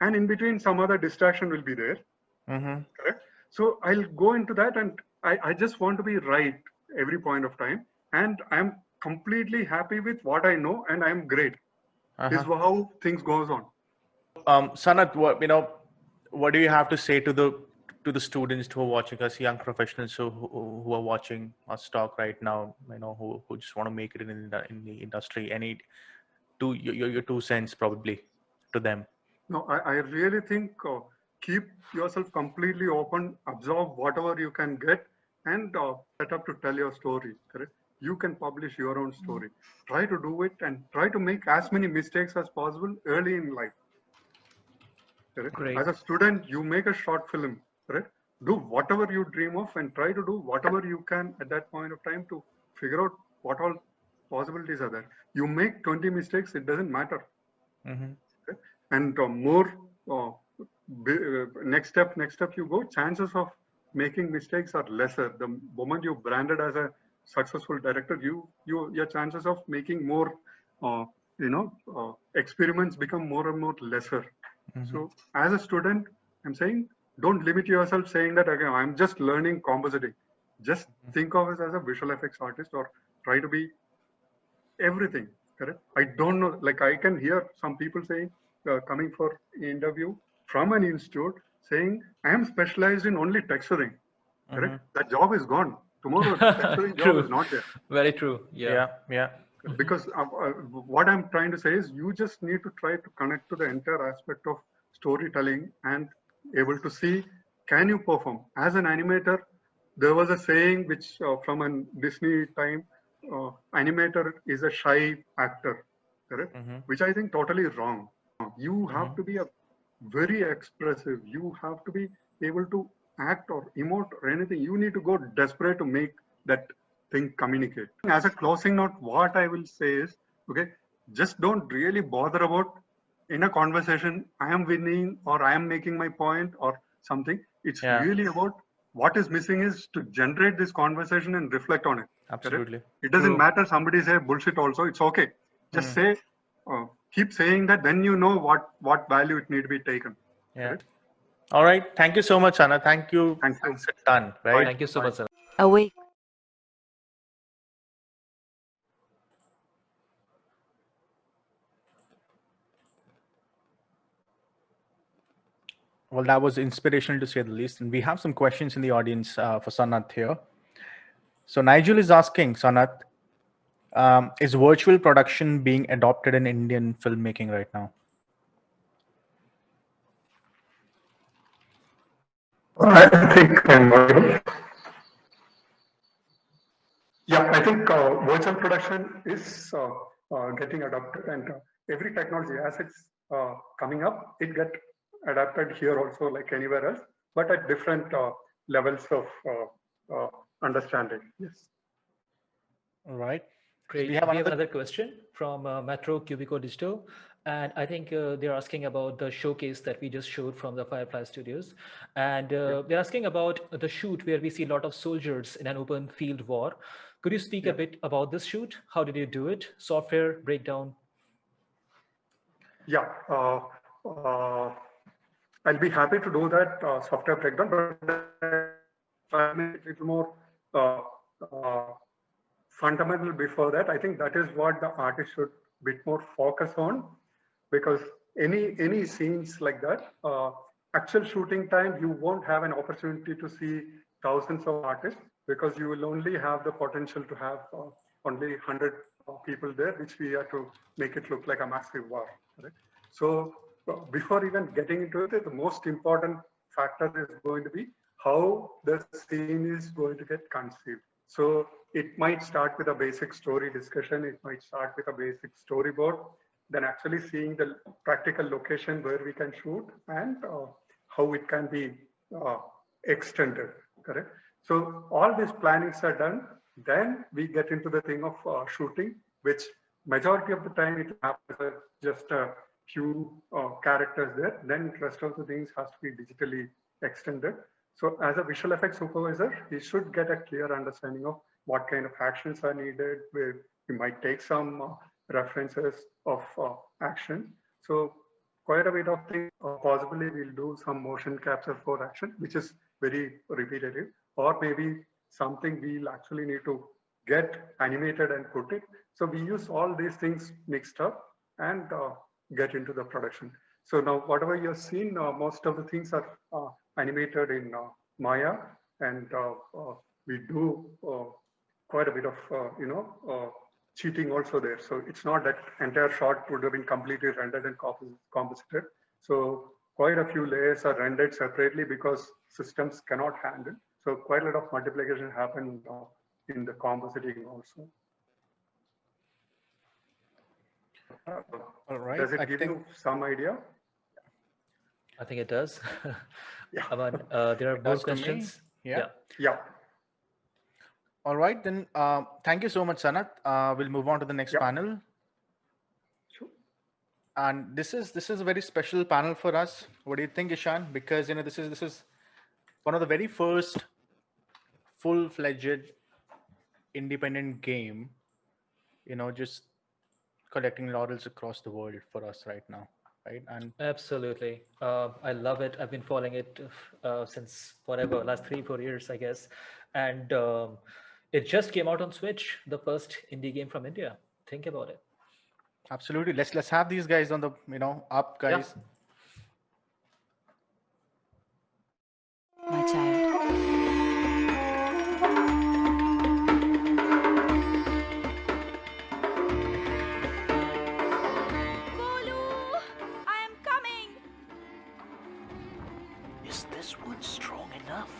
[SPEAKER 7] and in between some other distraction will be there. Correct? So I'll go into that, and I just want to be right every point of time, and I'm completely happy with what I know, and I'm great. This is how things goes on.
[SPEAKER 1] Sanath, what do you have to say to the students who are watching us, young professionals who are watching us talk right now, who just want to make it in the industry? Your 2 cents probably to them.
[SPEAKER 7] No, I really think keep yourself completely open, absorb whatever you can get, and set up to tell your story. Correct? You can publish your own story. Try to do it, and try to make as many mistakes as possible early in life. Correct?
[SPEAKER 2] Great.
[SPEAKER 7] As a student, you make a short film. Correct? Do whatever you dream of, and try to do whatever you can at that point of time to figure out what all possibilities are there. You make 20 mistakes, it doesn't matter. Okay? And more next step you go, chances of making mistakes are lesser. The moment you branded as a successful director, your chances of making more experiments become more and more lesser. So as a student, I'm saying, don't limit yourself saying that, okay, I'm just learning compositing. Just think of it as a visual effects artist, or try to be everything. Correct? I don't know, like I can hear some people saying, coming for interview from an institute, saying, I am specialized in only texturing. Correct? That job is gone. Tomorrow, texturing job is not there.
[SPEAKER 2] Very true. Yeah.
[SPEAKER 7] Because what I'm trying to say is, you just need to try to connect to the entire aspect of storytelling, and able to see, can you perform as an animator? There was a saying which from a Disney time, animator is a shy actor, correct? Which I think totally wrong. You have to be a very expressive. You have to be able to act or emote or anything. You need to go desperate to make that thing communicate. As a closing note, what I will say is, okay, just don't really bother about in a conversation, I am winning or I am making my point or something. It's really about what is missing is to generate this conversation and reflect on it.
[SPEAKER 1] Absolutely.
[SPEAKER 7] Correct? It doesn't matter somebody say bullshit also, it's okay. Just say, keep saying that, then you know what value it need to be taken.
[SPEAKER 1] Yeah.
[SPEAKER 7] Correct?
[SPEAKER 1] All right. Thank you so much, Anna. Thank you.
[SPEAKER 7] Thank you.
[SPEAKER 1] Thanks a ton. Right.
[SPEAKER 2] Thank you so much, sir.
[SPEAKER 8] Awake.
[SPEAKER 1] Well, that was inspirational to say the least. And we have some questions in the audience for Sanath here. So Nigel is asking, Sanath, is virtual production being adopted in Indian filmmaking right now?
[SPEAKER 7] I think I'm audible. Yeah, I think virtual production is getting adopted, and every technology as it's coming up, it get adapted here also like anywhere else, but at different levels of understanding. Yes.
[SPEAKER 1] All right.
[SPEAKER 2] Great.
[SPEAKER 1] We have
[SPEAKER 2] another question from Metro Cubico Digital. And I think they're asking about the showcase that we just showed from the Firefly Studios. And they're asking about the shoot where we see a lot of soldiers in an open field war. Could you speak a bit about this shoot? How did you do it? Software breakdown?
[SPEAKER 7] Yeah. I'll be happy to do that software breakdown, but a little more uh, uh, fundamental before that. I think that is what the artist should bit more focus on, because any scenes like that, actual shooting time, you won't have an opportunity to see thousands of artists, because you will only have the potential to have only 100 people there, which we have to make it look like a massive war. Right? So before even getting into it, the most important factor is going to be how the scene is going to get conceived. So it might start with a basic story discussion. It might start with a basic storyboard, then actually seeing the practical location where we can shoot and how it can be extended, correct? So all these plannings are done. Then we get into the thing of shooting, which majority of the time it happens just a few characters there. Then rest of the things has to be digitally extended. So as a visual effects supervisor, he should get a clear understanding of what kind of actions are needed, where you might take some references of action. So quite a bit of things, possibly we'll do some motion capture for action, which is very repetitive, or maybe something we'll actually need to get animated and put it. So we use all these things mixed up and get into the production. So now whatever you've seen, most of the things are animated in Maya, and we do quite a bit of, cheating also there. So it's not that entire shot would have been completely rendered and composited. So quite a few layers are rendered separately because systems cannot handle. So quite a lot of multiplication happened in the compositing also.
[SPEAKER 1] All right.
[SPEAKER 7] Does it give you some idea?
[SPEAKER 2] I think it does.
[SPEAKER 7] Yeah.
[SPEAKER 2] Aman, there are
[SPEAKER 1] It
[SPEAKER 2] more
[SPEAKER 1] does to me.
[SPEAKER 2] questions.
[SPEAKER 1] Yeah.
[SPEAKER 7] Yeah.
[SPEAKER 1] All right, then thank you so much, Sanath. We'll move on to the next
[SPEAKER 7] Yeah.
[SPEAKER 1] panel.
[SPEAKER 7] Sure.
[SPEAKER 1] And this is a very special panel for us. What do you think, Ishan? Because this is one of the very first full-fledged independent game, just collecting laurels across the world for us right now, right? And
[SPEAKER 2] Absolutely. I love it. I've been following it since whatever, last 3-4 years, I guess. And it just came out on Switch, the first indie game from India. Think about it.
[SPEAKER 1] absolutely, let's have these guys on the up,
[SPEAKER 2] Yeah.
[SPEAKER 1] guys.
[SPEAKER 8] My child.
[SPEAKER 9] Bolu! I am coming!
[SPEAKER 4] Is this one strong enough?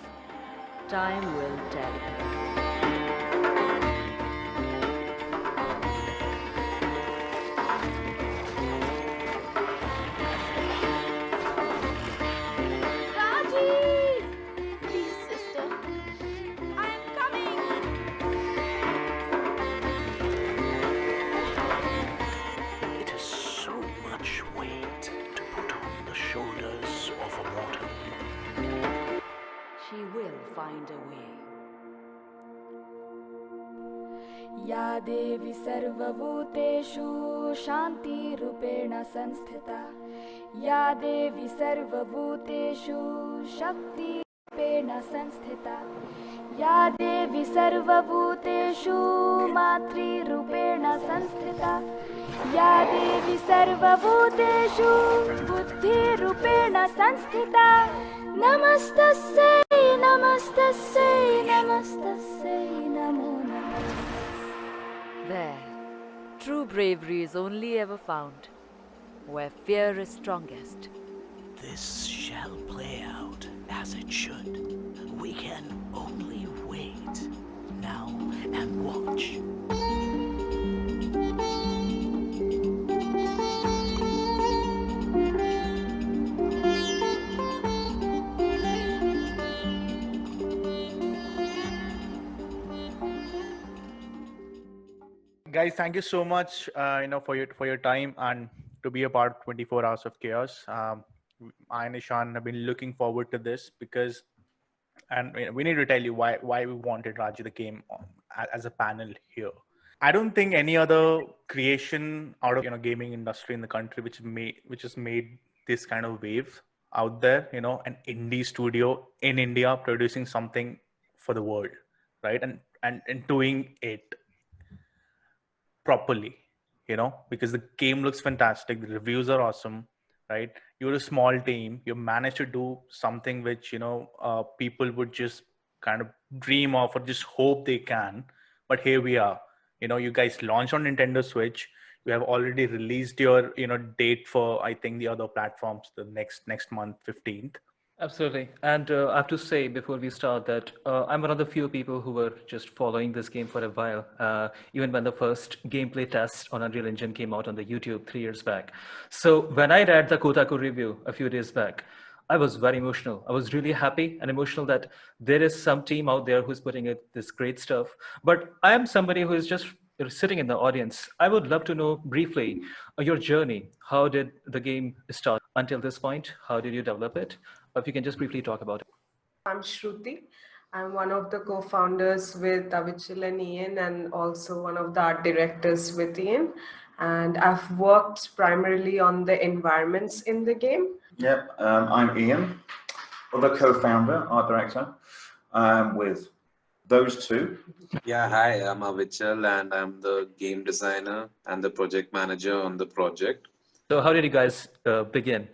[SPEAKER 8] Time will tell.
[SPEAKER 9] Raji! Please, sister. I am coming!
[SPEAKER 4] It is so much weight to put on the shoulders of a mortal.
[SPEAKER 8] She will find a way.
[SPEAKER 9] या देवी सर्वभूतेषु शान्तिरूपेण संस्थिता या देवी सर्वभूतेषु शक्तिरूपेण संस्थिता या देवी सर्वभूतेषु मातृरूपेण संस्थिता या देवी सर्वभूतेषु बुद्धिरूपेण संस्थिता नमस्तस्यै नमस्तस्यै नमस्तस्यै नमो नमः.
[SPEAKER 8] There. True bravery is only ever found where fear is strongest.
[SPEAKER 4] This shall play out as it should. We can only wait now and watch.
[SPEAKER 1] Guys, thank you so much, for your time and to be a part of 24 Hours of Chaos. I and Ishan have been looking forward to this because, and we need to tell you why we wanted Raji the game as a panel here. I don't think any other creation out of gaming industry in the country which has made this kind of wave out there. An indie studio in India producing something for the world, right? And doing it properly, because the game looks fantastic, the reviews are awesome, right? You're a small team, you managed to do something which people would just kind of dream of or just hope they can. But here we are. You guys launched on Nintendo Switch. You have already released your date for, I think, the other platforms the next month, 15th.
[SPEAKER 2] Absolutely. And I have to say before we start that I'm one of the few people who were just following this game for a while, even when the first gameplay test on Unreal Engine came out on the YouTube 3 years back. So when I read the Kotaku review a few days back, I was very emotional. I was really happy and emotional that there is some team out there who's putting it this great stuff. But I am somebody who is just sitting in the audience. I would love to know briefly your journey. How did the game start until this point? How did you develop it? If you can just briefly talk about it.
[SPEAKER 10] I'm Shruti. I'm one of the co-founders with Avichal and Ian, and also one of the art directors with Ian. And I've worked primarily on the environments in the game.
[SPEAKER 11] Yep, I'm Ian, other co-founder, art director, with those two.
[SPEAKER 12] Yeah, hi, I'm Avichal and I'm the game designer and the project manager on the project.
[SPEAKER 2] So how did you guys begin?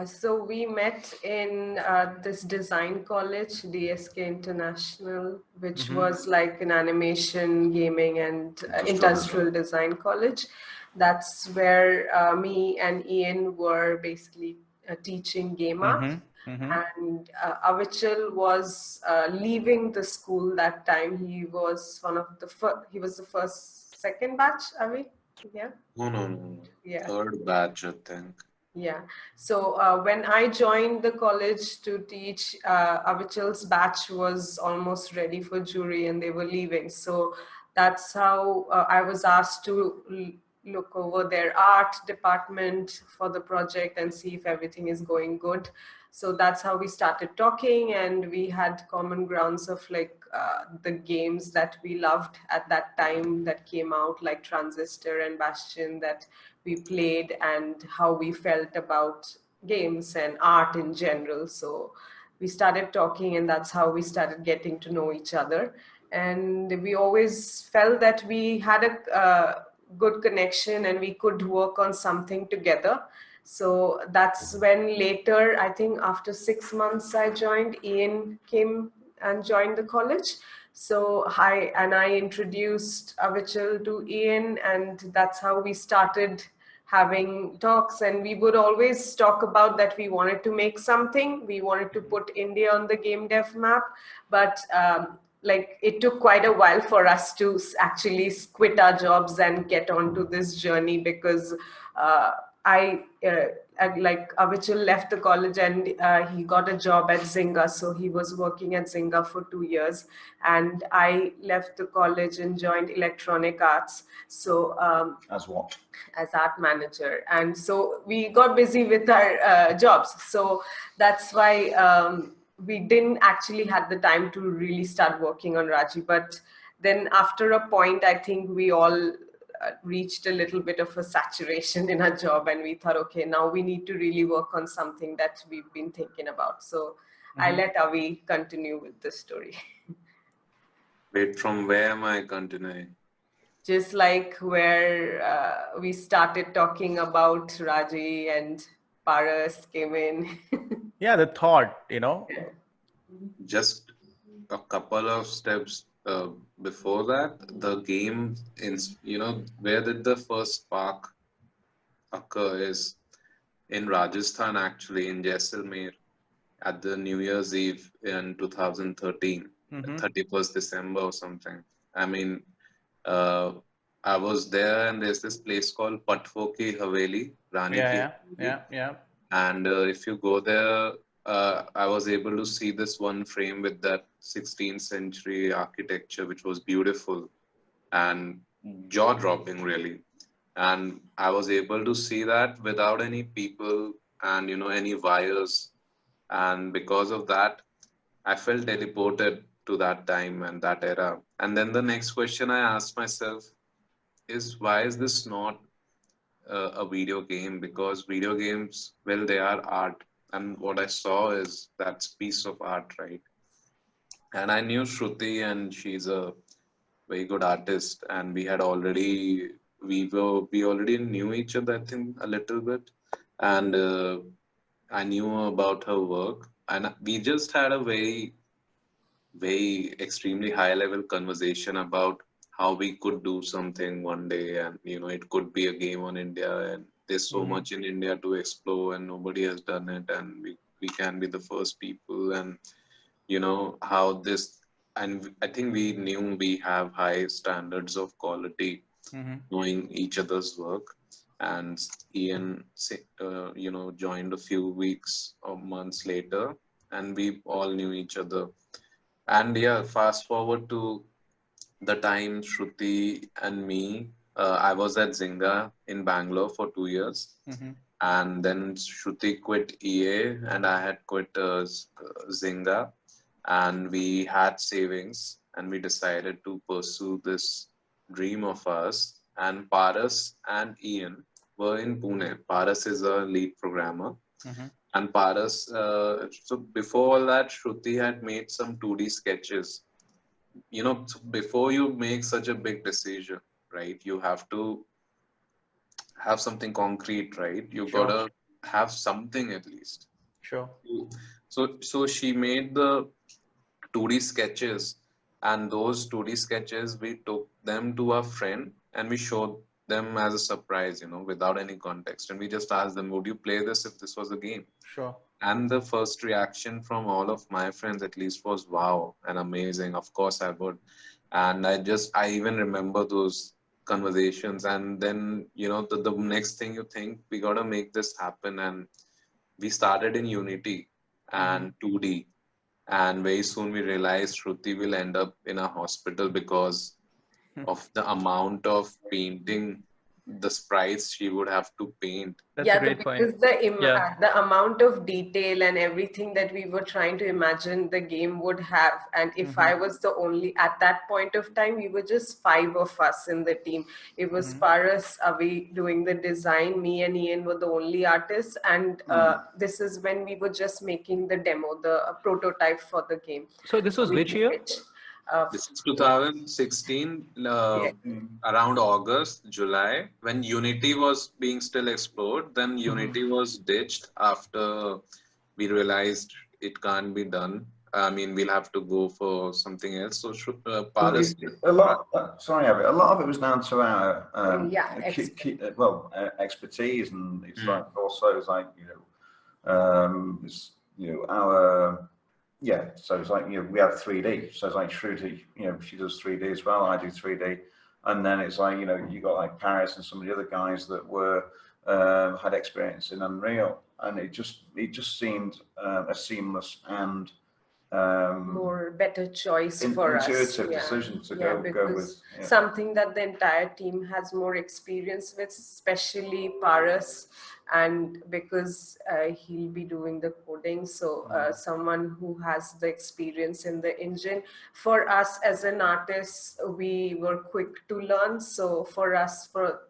[SPEAKER 10] So we met in this design college, DSK International, which was like an animation, gaming, and industrial design college. That's where me and Ian were basically teaching game art. And Avichal was leaving the school that time. He was he was the second batch, Avi? Yeah.
[SPEAKER 12] No.
[SPEAKER 10] Yeah.
[SPEAKER 12] Third batch, I think.
[SPEAKER 10] Yeah. So when I joined the college to teach, Avichal's batch was almost ready for jury and they were leaving. So that's how I was asked to look over their art department for the project and see if everything is going good. So that's how we started talking, and we had common grounds of like the games that we loved at that time that came out, like Transistor and Bastion, that we played, and how we felt about games and art in general. So we started talking, and that's how we started getting to know each other. And we always felt that we had a good connection and we could work on something together. So that's when later, I think after 6 months I joined, Ian came and joined the college. So I introduced Avichal to Ian, and that's how we started having talks. And we would always talk about that we wanted to make something. We wanted to put India on the game dev map, but like it took quite a while for us to actually quit our jobs and get onto this journey, because like Avichal left the college and he got a job at Zynga. So he was working at Zynga for 2 years, and I left the college and joined Electronic Arts. So
[SPEAKER 11] as what?
[SPEAKER 10] As art manager. And so we got busy with our jobs. So that's why we didn't actually have the time to really start working on Raji. But then after a point, I think we all reached a little bit of a saturation in our job, and we thought, okay, now we need to really work on something that we've been thinking about. So I let Avi continue with the story.
[SPEAKER 12] Wait, from where am I continuing?
[SPEAKER 10] Just like where we started talking about Raji and Paras came in.
[SPEAKER 1] Yeah, the thought,
[SPEAKER 12] Just a couple of steps before that, the game, where did the spark spark occur is in Rajasthan, actually, in Jaisalmer, at the New Year's Eve in 2013, 31st December or something. I mean, I was there, and there's this place called Patwo Ki Haveli, Rani Ki Haveli.
[SPEAKER 1] Yeah.
[SPEAKER 12] And if you go there, I was able to see this one frame with that 16th century architecture, which was beautiful and jaw-dropping, really. And I was able to see that without any people and, any wires. And because of that, I felt teleported to that time and that era. And then the next question I asked myself is, why is this not a video game? Because video games, well, they are art. And what I saw is that's piece of art, right? And I knew Shruti, and she's a very good artist, and we already knew each other, I think, a little bit, and I knew about her work, and we just had a very extremely high level conversation about how we could do something one day, and it could be a game on India, and there's so
[SPEAKER 1] Mm-hmm.
[SPEAKER 12] much in India to explore, and nobody has done it, and we can be the first people, and how this, and I think we knew we have high standards of quality,
[SPEAKER 1] Mm-hmm.
[SPEAKER 12] knowing each other's work. And Ian joined a few weeks or months later, and we all knew each other. And yeah, fast forward to the time Shruti and me, I was at Zynga in Bangalore for 2 years,
[SPEAKER 1] Mm-hmm.
[SPEAKER 12] and then Shruti quit EA, and I had quit Zynga, and we had savings, and we decided to pursue this dream of us. And Paras and Ian were in Pune. Paras is a lead programmer,
[SPEAKER 1] Mm-hmm.
[SPEAKER 12] and Paras. So before all that, Shruti had made some 2D sketches. So before you make such a big decision, right? You have to have something concrete, right? You
[SPEAKER 1] Sure.
[SPEAKER 12] gotta have something at least.
[SPEAKER 1] Sure.
[SPEAKER 12] So she made the 2D sketches, and those 2D sketches, we took them to our friend and we showed them as a surprise, without any context. And we just asked them, would you play this if this was a game?
[SPEAKER 1] Sure.
[SPEAKER 12] And the first reaction from all of my friends, at least, was wow and amazing. Of course, I would. And I even remember those conversations. And then, the next thing you think, we got to make this happen. And we started in Unity and 2D. And very soon we realized Shruti will end up in a hospital because of the amount of painting, the sprites she would have to paint.
[SPEAKER 2] That's a great point.
[SPEAKER 10] Because the amount of detail and everything that we were trying to imagine the game would have, and if I was the only, at that point of time, we were just 5 of us in the team. It was Paras, Avi doing the design, me and Ian were the only artists, and this is when we were just making the demo, the prototype for the game.
[SPEAKER 2] So this was which year?
[SPEAKER 12] This is 2016, around August, July, when Unity was being still explored. Then Unity was ditched after we realized it can't be done. I mean, we'll have to go for something else. So, Paras,
[SPEAKER 11] a lot of it was down to our expertise, and it's like also it's like our. Yeah, so it's like, we have 3D. So it's like Shruti, she does 3D as well. I do 3D. And then it's like, you got like Paris and some of the other guys that were, had experience in Unreal. And it just seemed a seamless and
[SPEAKER 10] better choice for us.
[SPEAKER 11] Intuitive decision to go with. Yeah.
[SPEAKER 10] Something that the entire team has more experience with, especially Paras, and because he'll be doing the coding, so someone who has the experience in the engine. For us as an artist, we were quick to learn, so for us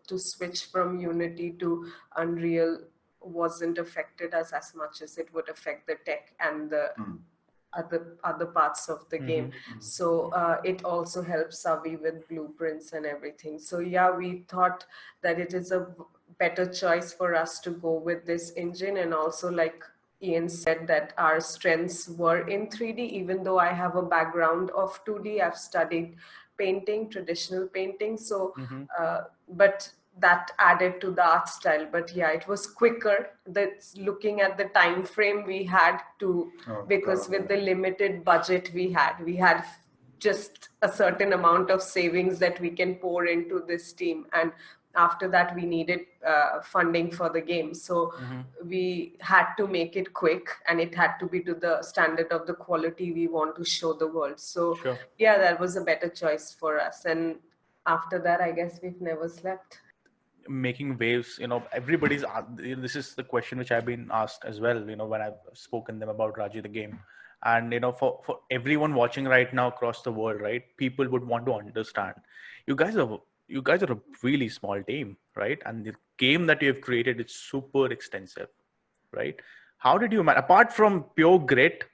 [SPEAKER 10] to switch from Unity to Unreal wasn't affected as much as it would affect the tech and the other parts of the game. So it also helps Avi with blueprints and everything. So yeah, we thought that it is a better choice for us to go with this engine. And also, like Ian said, that our strengths were in 3D, even though I have a background of 2D. I've studied painting, traditional painting. So but that added to the art style. But yeah, it was quicker. That's looking at the time frame we had to, because with the limited budget we had just a certain amount of savings that we can pour into this team. And after that, we needed funding for the game. So we had to make it quick, and it had to be to the standard of the quality we want to show the world. So yeah, that was a better choice for us. And after that, I guess we've never slept.
[SPEAKER 1] Making waves, everybody's, this is the question which I've been asked as well, when I've spoken them about Raji the game. And for everyone watching right now across the world, right, people would want to understand, you guys are a really small team, right? And the game that you have created is super extensive, right? How did you apart from pure grit,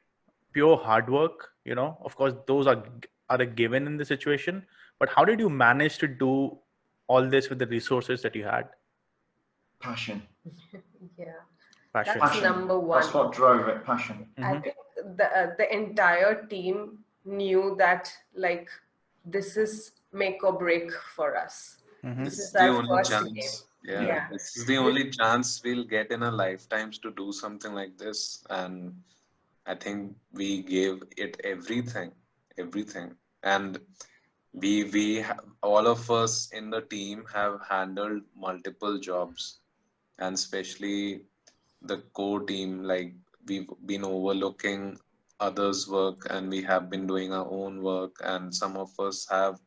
[SPEAKER 1] pure hard work. Of course, those are a given in the situation. But how did you manage to do all this with the resources that you had?
[SPEAKER 11] Passion.
[SPEAKER 10] Yeah,
[SPEAKER 1] Passion.
[SPEAKER 10] that's number one.
[SPEAKER 11] That's what drove it. Passion.
[SPEAKER 10] I think the entire team knew that like this is make or break for us.
[SPEAKER 12] This
[SPEAKER 10] This
[SPEAKER 12] is
[SPEAKER 10] is
[SPEAKER 12] the
[SPEAKER 10] our
[SPEAKER 12] only
[SPEAKER 10] first
[SPEAKER 12] chance.
[SPEAKER 10] game.
[SPEAKER 12] Yeah, this is the only chance we'll get in our lifetimes to do something like this, and I think we gave it everything, and all of us in the team have handled multiple jobs, and especially the core team. Like we've been overlooking others' work, and we have been doing our own work, and some of us have,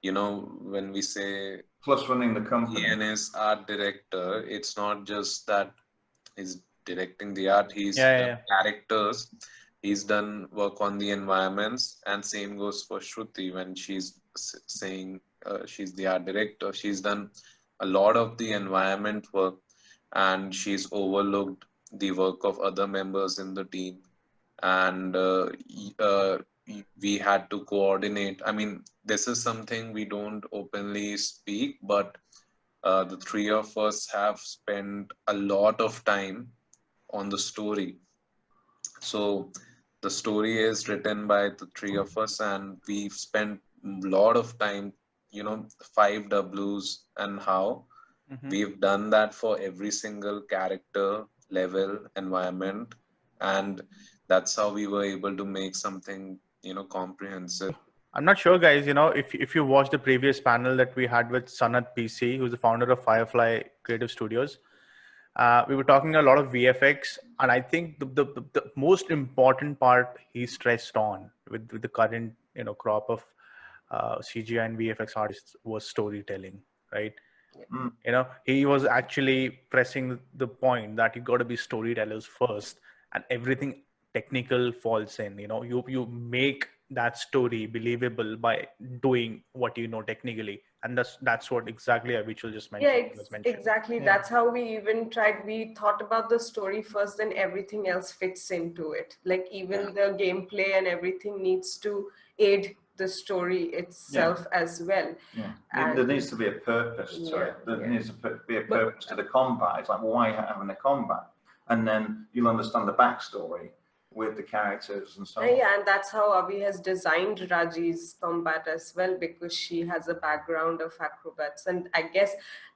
[SPEAKER 12] when we say
[SPEAKER 11] Plus running the company.
[SPEAKER 12] Ian is art director, it's not just that he's directing the art, he's done characters, he's done work on the environments, and same goes for Shruti when she's saying she's the art director. She's done a lot of the environment work, and she's overlooked the work of other members in the team. And we had to coordinate. I mean, this is something we don't openly speak, but the three of us have spent a lot of time on the story. So the story is written by the three of us, and we've spent a lot of time, 5 Ws and how. We've done that for every single character, level, environment, and that's how we were able to make something, comprehensive.
[SPEAKER 1] I'm not sure, guys, if you watched the previous panel that we had with Sanath PC, who's the founder of Firefly Creative Studios, we were talking a lot of VFX, and I think the most important part he stressed on with the current crop of CGI and VFX artists was storytelling, right? He was actually pressing the point that you got to be storytellers first, and everything technical falls in. You make that story believable by doing what you know technically, and that's what exactly Avichal just mentioned.
[SPEAKER 10] Exactly.
[SPEAKER 1] Yeah.
[SPEAKER 10] That's how we even tried. We thought about the story first, then everything else fits into it. Like even the gameplay and everything needs to aid the story itself as well.
[SPEAKER 11] Yeah,
[SPEAKER 10] And
[SPEAKER 11] there needs to be a purpose to it. There needs to be a purpose to the combat. It's like, well, why are you having a combat? And then you'll understand the backstory with the characters and so on.
[SPEAKER 10] Yeah, and that's how Avi has designed Raji's combat as well, because she has a background of acrobats, and I guess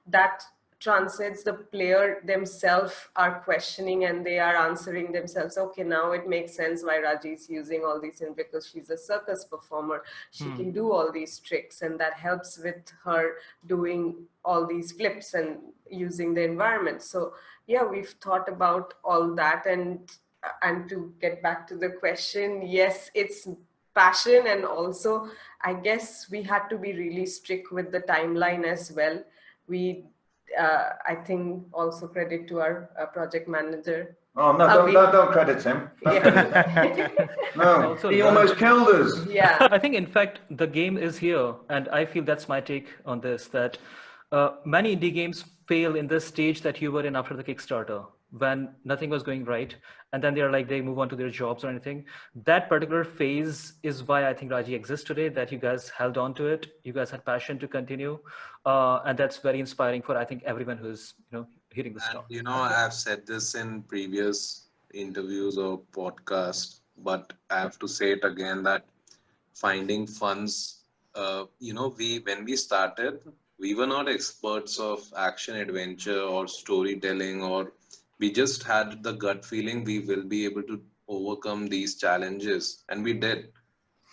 [SPEAKER 10] that transcends the player themselves are questioning and they are answering themselves. Okay, now it makes sense why Raji is using all these things, because she's a circus performer. She can do all these tricks, and that helps with her doing all these flips and using the environment. So yeah, we've thought about all that, and to get back to the question, yes, it's passion, and also I guess we had to be really strict with the timeline as well. We I think also credit to our project manager.
[SPEAKER 11] Oh no, don't credit him. No, he almost killed us.
[SPEAKER 10] Yeah.
[SPEAKER 2] I think in fact the game is here, and I feel that's my take on this, that many indie games fail in this stage that you were in after the Kickstarter, when nothing was going right, and then they move on to their jobs or anything. That particular phase is why I think Raji exists today, that you guys held on to it, you guys had passion to continue, and that's very inspiring for I think everyone who's hearing this talk.
[SPEAKER 12] I've said this in previous interviews or podcasts, but I have to say it again, that finding funds, when we started, we were not experts of action adventure or storytelling, or we just had the gut feeling we will be able to overcome these challenges, and we did.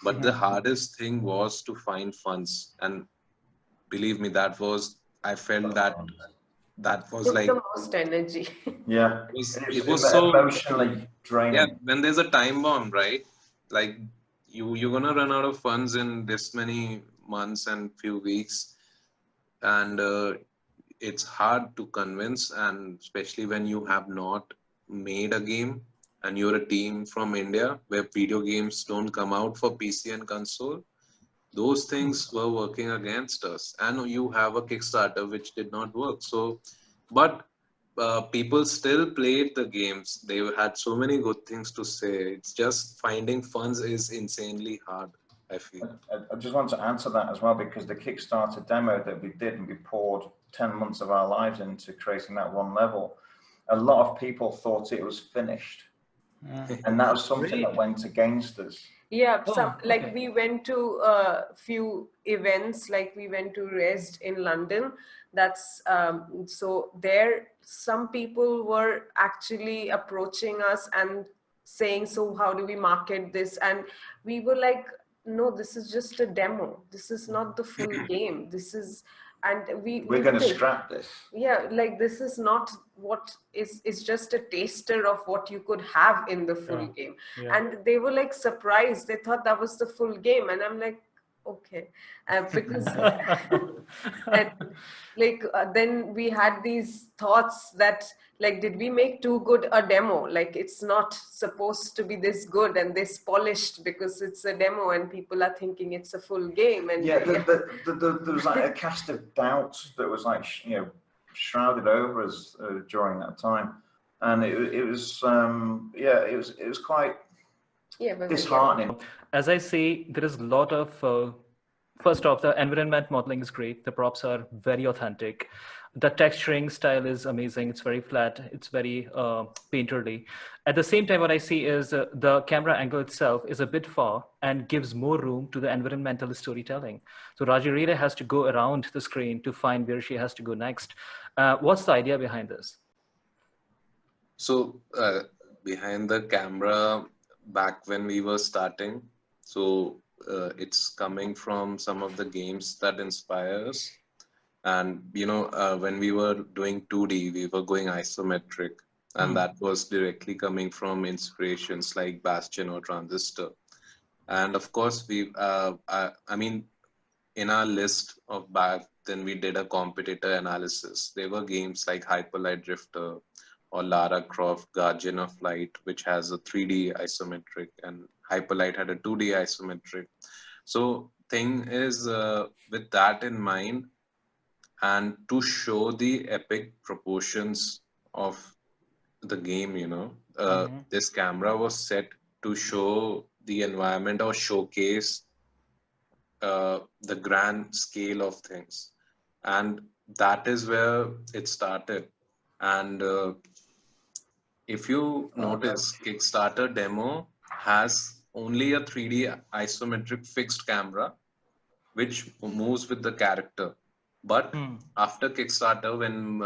[SPEAKER 12] But the hardest thing was to find funds, and believe me, I felt that was like
[SPEAKER 10] the most energy.
[SPEAKER 11] Yeah,
[SPEAKER 12] it was so
[SPEAKER 11] emotionally draining.
[SPEAKER 12] Yeah, when there's a time bomb, right? Like you're gonna run out of funds in this many months and few weeks, and it's hard to convince, and especially when you have not made a game and you're a team from India where video games don't come out for PC and console. Those things were working against us, and you have a Kickstarter which did not work. So, but people still played the games. They had so many good things to say. It's just finding funds is insanely hard, I feel.
[SPEAKER 11] I just want to answer that as well, because the Kickstarter demo that we did, and we poured 10 months of our lives into creating that one level, a lot of people thought it was finished. And that was something that went against us.
[SPEAKER 10] Yeah, like
[SPEAKER 2] okay.
[SPEAKER 10] we went to a few events, like we went to Rest in London. That's so there some people were actually approaching us and saying, so how do we market this? And we were like, no, this is just a demo. This is not the full game. This is, and
[SPEAKER 11] we're going to scrap this.
[SPEAKER 10] Yeah, like this is not what is just a taster of what you could have in the full game. And they were like surprised. They thought that was the full game, and I'm like, okay, because and like then we had these thoughts that, like, did we make too good a demo? Like, it's not supposed to be this good and this polished because it's a demo and people are thinking it's a full game. And
[SPEAKER 11] yeah, there was like a cast of doubts that was like, shrouded over us during that time, and it was quite disheartening.
[SPEAKER 2] As I say, there is a lot of first off, the environment modeling is great. The props are very authentic. The texturing style is amazing. It's very flat. It's very painterly. At the same time, what I see is the camera angle itself is a bit far and gives more room to the environmental storytelling. So Raji really has to go around the screen to find where she has to go next. What's the idea behind this?
[SPEAKER 12] So behind the camera, back when we were starting, so it's coming from some of the games that inspire us. And, when we were doing 2D, we were going isometric. And that was directly coming from inspirations like Bastion or Transistor. And of course, in our list of back, then we did a competitor analysis. There were games like Hyperlight Drifter or Lara Croft Guardian of Light, which has a 3D isometric, and Hyperlight had a 2D isometric. So thing is, with that in mind, and to show the epic proportions of the game, this camera was set to show the environment or showcase the grand scale of things. And that is where it started. And if you notice, Kickstarter demo has only a 3D isometric fixed camera, which moves with the character. But after Kickstarter, when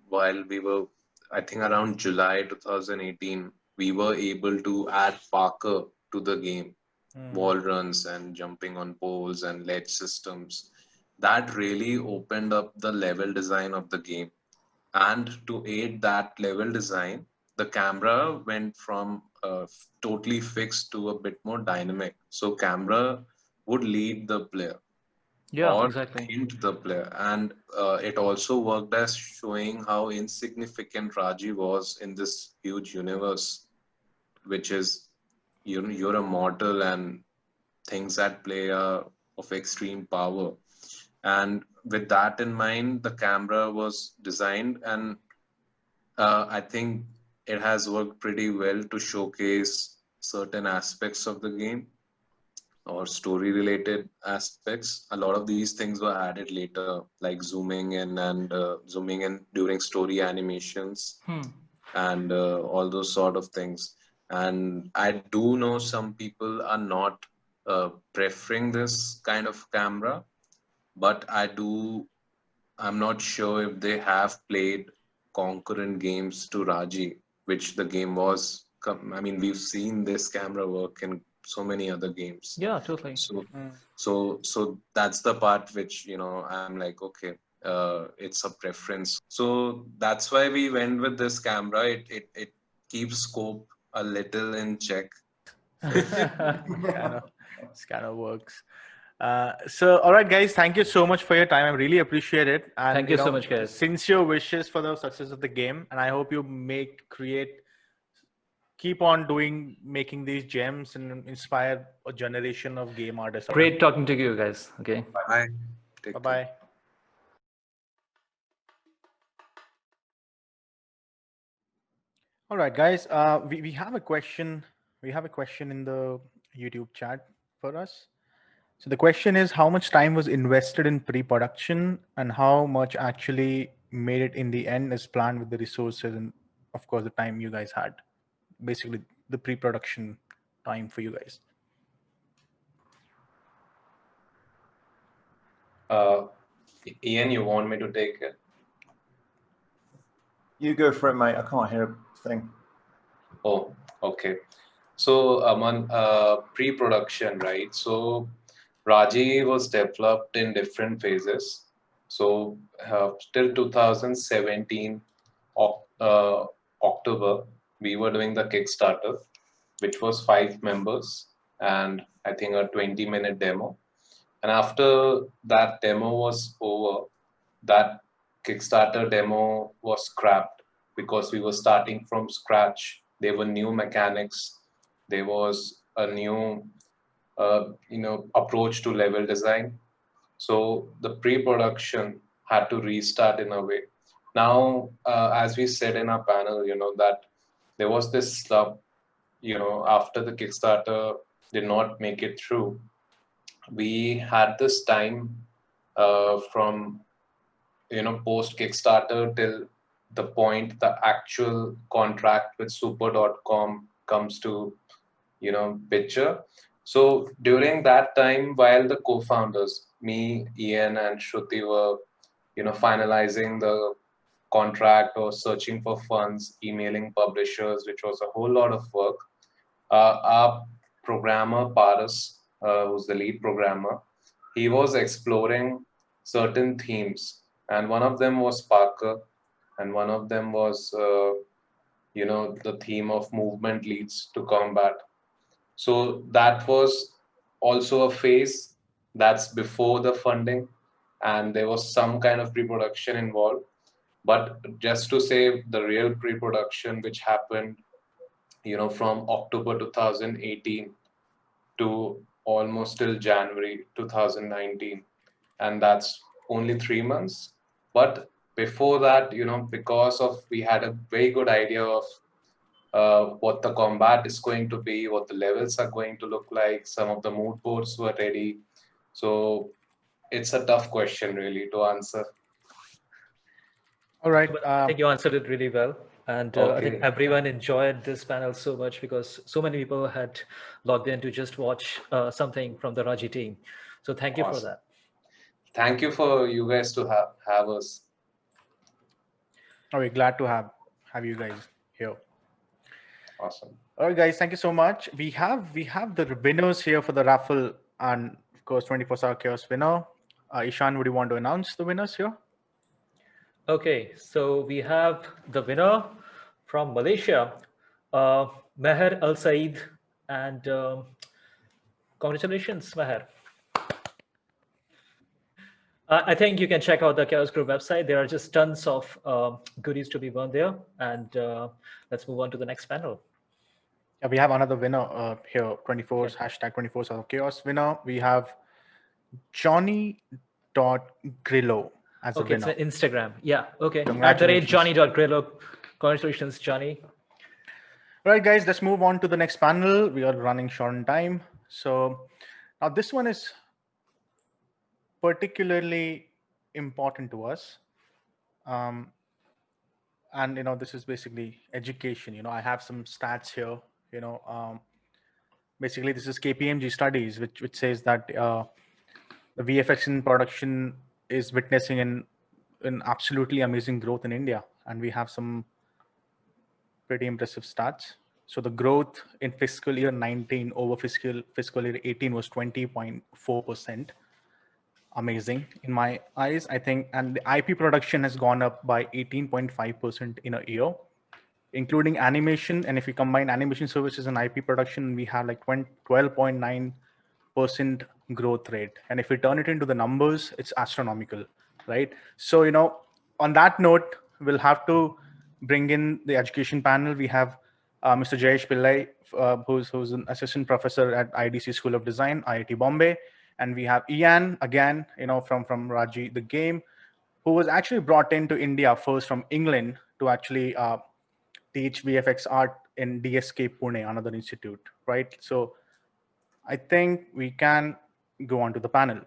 [SPEAKER 12] while we were, I think around July 2018, we were able to add Parker to the game, wall runs and jumping on poles and ledge systems. That really opened up the level design of the game. And to aid that level design, the camera went from totally fixed to a bit more dynamic. So camera would lead the player.
[SPEAKER 2] Yeah,
[SPEAKER 12] Or
[SPEAKER 2] exactly.
[SPEAKER 12] hint the player. And it also worked as showing how insignificant Raji was in this huge universe, which is, you're a mortal and things at play are of extreme power. And with that in mind, the camera was designed, and I think it has worked pretty well to showcase certain aspects of the game or story related aspects. A lot of these things were added later, like zooming in and zooming in during story animations and all those sort of things. And I do know some people are not preferring this kind of camera, but I'm not sure if they have played concurrent games to Raji, which the game was. We've seen this camera work in so many other games.
[SPEAKER 2] Yeah, totally.
[SPEAKER 12] So that's the part which, I'm like, okay, it's a preference. So that's why we went with this camera. It keeps scope a little in check.
[SPEAKER 1] This kind of works. So, all right, guys, thank you so much for your time. I really appreciate it. And,
[SPEAKER 2] Thank you so much, guys.
[SPEAKER 1] Sincere wishes for the success of the game. And I hope you keep on making these gems and inspire a generation of game artists.
[SPEAKER 2] Great talking to you guys. Okay.
[SPEAKER 12] Bye.
[SPEAKER 1] Bye-bye. All right, guys. We have a question. We have a question in the YouTube chat for us. So the question is, how much time was invested in pre-production, and how much actually made it in the end as planned with the resources and, of course, the time you guys had. Basically, the pre-production time for you guys.
[SPEAKER 12] Ian, you want me to take it?
[SPEAKER 11] You go for it, mate. I can't hear a thing.
[SPEAKER 12] Oh, okay. So, Aman, pre-production, right? So, Raji was developed in different phases. So, till 2017 October, we were doing the Kickstarter, which was 5 members and I think a 20-minute demo. And after that demo was over, that Kickstarter demo was scrapped because we were starting from scratch. There were new mechanics. There was a new, approach to level design. So the pre-production had to restart in a way. Now, as we said in our panel, that there was this slump, after the Kickstarter did not make it through. We had this time from post Kickstarter till the point the actual contract with super.com comes to picture. So during that time, while the co-founders, me, Ian, and Shruti were finalizing the contract or searching for funds, emailing publishers, which was a whole lot of work, our programmer Paras, who's the lead programmer, he was exploring certain themes, and one of them was Parker, and one of them was the theme of movement leads to combat. So that was also a phase that's before the funding, and there was some kind of pre-production involved. But just to say, the real pre-production which happened from October 2018 to almost till January 2019, and that's only 3 months. But before that, because of we had a very good idea of what the combat is going to be, what the levels are going to look like, some of the mood boards were ready. So it's a tough question really to answer.
[SPEAKER 1] All right.
[SPEAKER 2] I think you answered it really well. And I think everyone enjoyed this panel so much because so many people had logged in to just watch something from the Raji team. So thank you for that.
[SPEAKER 12] Thank you for you guys to have us.
[SPEAKER 1] Oh, we're glad to have you guys here.
[SPEAKER 12] Awesome.
[SPEAKER 1] All right, guys, thank you so much. We have the winners here for the raffle, and of course, 24-hour chaos winner. Ishan, would you want to announce the winners here?
[SPEAKER 2] Okay, so we have the winner from Malaysia, Meher Al Said, and congratulations, Meher. I think you can check out the Chaos Group website. There are just tons of goodies to be won there. And let's move on to the next panel.
[SPEAKER 1] Yeah, we have another winner here, 24's hashtag 24-hour chaos winner. We have Johnny.Grillo as a winner.
[SPEAKER 2] Okay, it's Instagram. Yeah, okay.
[SPEAKER 1] Congratulations.
[SPEAKER 2] @Johnny.Grillo. Congratulations, Johnny.
[SPEAKER 1] All right, guys, let's move on to the next panel. We are running short on time. So now this one is particularly important to us. And, this is basically education. I have some stats here, basically this is KPMG studies, which says that the VFX in production is witnessing an absolutely amazing growth in India. And we have some pretty impressive stats. So the growth in fiscal year 19 over fiscal year 18 was 20.4%. Amazing in my eyes, I think. And the IP production has gone up by 18.5% in a year, including animation. And if we combine animation services and IP production, we have like 12.9% growth rate. And if we turn it into the numbers, it's astronomical, right? So, on that note, we'll have to bring in the education panel. We have Mr. Jayesh Pillai, who's an assistant professor at IDC School of Design, IIT Bombay. And we have Ian, again, from Raji the Game, who was actually brought into India first from England to actually teach VFX art in DSK Pune, another institute, right? So I think we can go on to the panel.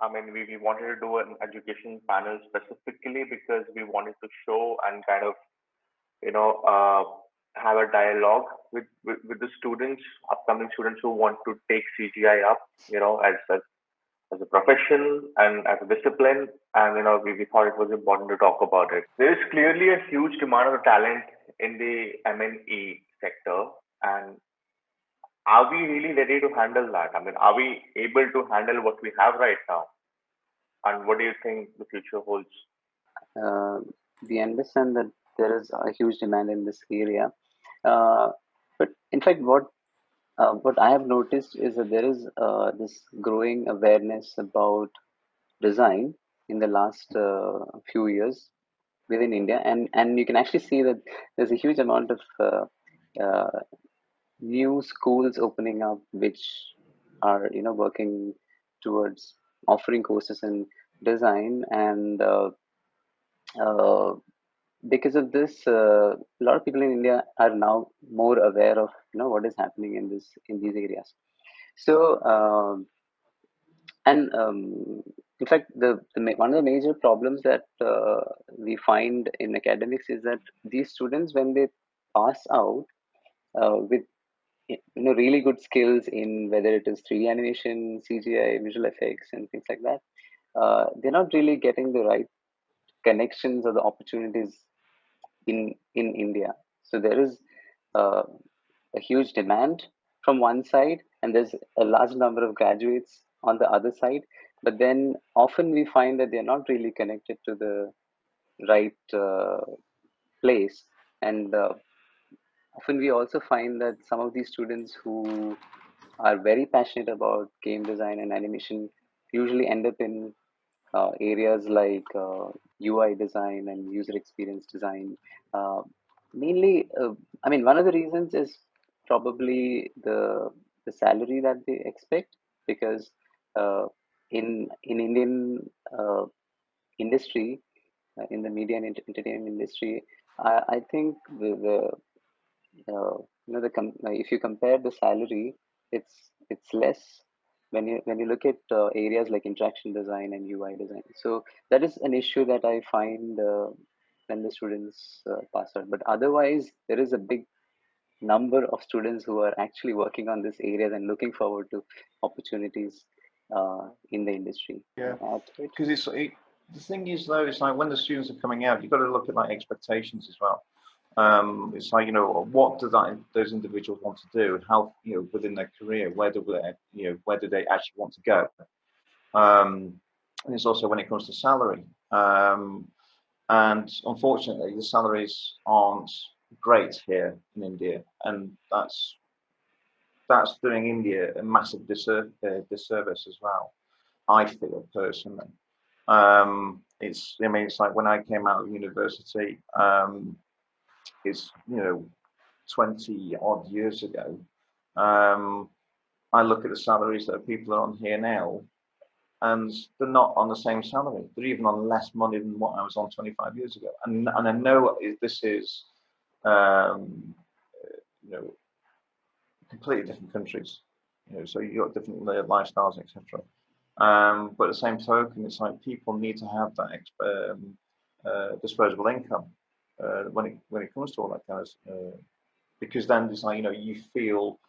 [SPEAKER 13] I mean, we wanted to do an education panel specifically because we wanted to show and kind of, you know, have a dialogue with the students, upcoming students who want to take CGI up, you know, as a profession and as a discipline. And, you know, we thought it was important to talk about it. There is clearly a huge demand of talent in the M&E sector. And are we really ready to handle that? I mean, are we able to handle what we have right now? And what do you think the future holds?
[SPEAKER 14] We understand that there is a huge demand in this area. But in fact, what I have noticed is that there is this growing awareness about design in the last few years within India, and you can actually see that there's a huge amount of new schools opening up, which are working towards offering courses in design, and because of this, a lot of people in India are now more aware of what is happening in these areas. So and in fact, one of the major problems that we find in academics is that these students, when they pass out with really good skills in whether it is 3D animation, CGI, visual effects, and things like that, they're not really getting the right connections or the opportunities in India. So there is a huge demand from one side, and there's a large number of graduates on the other side. But then often we find that they're not really connected to the right place, and often we also find that some of these students who are very passionate about game design and animation usually end up in areas like UI design and user experience design. Mainly, I mean, one of the reasons is probably the salary that they expect, because in Indian industry, in the media and entertainment industry, I think if you compare the salary, it's less when you look at areas like interaction design and UI design. So that is an issue that I find when the students pass out. But otherwise, there is a big number of students who are actually working on this area and looking forward to opportunities in the industry.
[SPEAKER 11] Yeah,
[SPEAKER 14] Add to it?
[SPEAKER 11] because the thing is though, it's like when the students are coming out, you've got to look at like expectations as well. It's like, what do those individuals want to do? How, within their career, where do they actually want to go? And it's also when it comes to salary. And unfortunately, the salaries aren't great here in India, and that's doing India a massive disservice as well, I feel personally. It's like when I came out of university, it's 20 odd years ago. I look at the salaries that people are on here now, and they're not on the same salary. They're even on less money than what I was on 25 years ago. And I know this is completely different countries. So you've got different lifestyles, etc. But at the same token, it's like people need to have that disposable income when it comes to all that kind of because then it's like you feel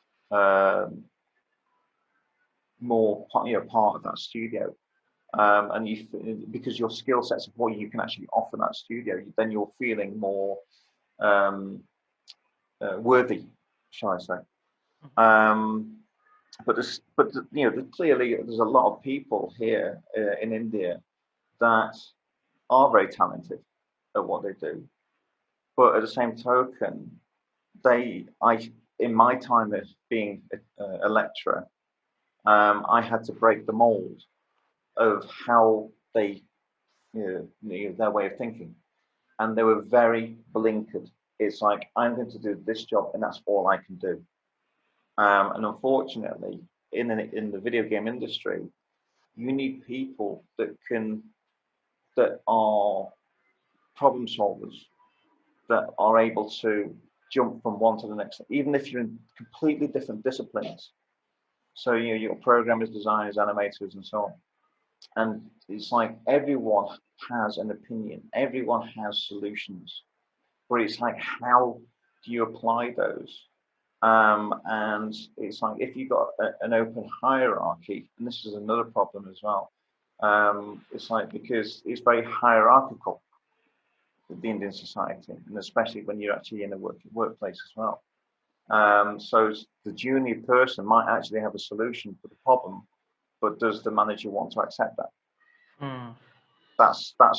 [SPEAKER 11] more part of that studio, and because your skill sets of what you can actually offer that studio, then you're feeling more worthy, shall I say? But clearly there's a lot of people here in India that are very talented at what they do, but at the same token, in my time as being a lecturer, I had to break the mold of how they, their way of thinking, and they were very blinkered. It's like, I'm going to do this job, and that's all I can do. And unfortunately, in the video game industry, you need people that are problem solvers, that are able to jump from one to the next, even if you're in completely different disciplines. So you've got programmers, designers, animators, and so on. And it's like everyone has an opinion, everyone has solutions, but it's like, how do you apply those? And it's like, if you've got an open hierarchy, and this is another problem as well, it's like, because it's very hierarchical, the Indian society, and especially when you're actually in a workplace as well. So the junior person might actually have a solution for the problem, but does the manager want to accept that? That's part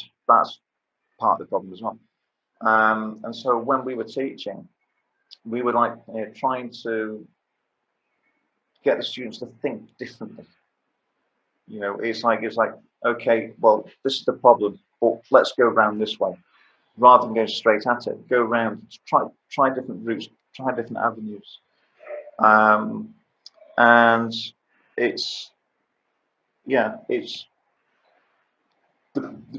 [SPEAKER 11] of the problem as well. And so when we were teaching, we were like trying to get the students to think differently. It's like, okay, well, this is the problem, but let's go around this way, rather than going straight at it. Go around, try different routes, try different avenues. And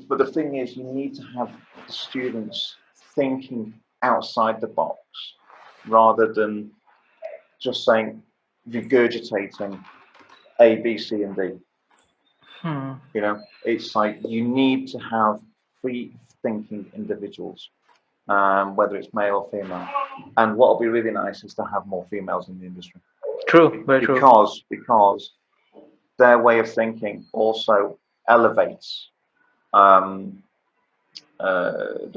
[SPEAKER 11] but the thing is, you need to have the students thinking outside the box, rather than just saying, regurgitating A, B, C, and D. It's like, you need to have free thinking individuals, whether it's male or female. And what will be really nice is to have more females in the industry.
[SPEAKER 2] True, very true.
[SPEAKER 11] Because their way of thinking also elevates the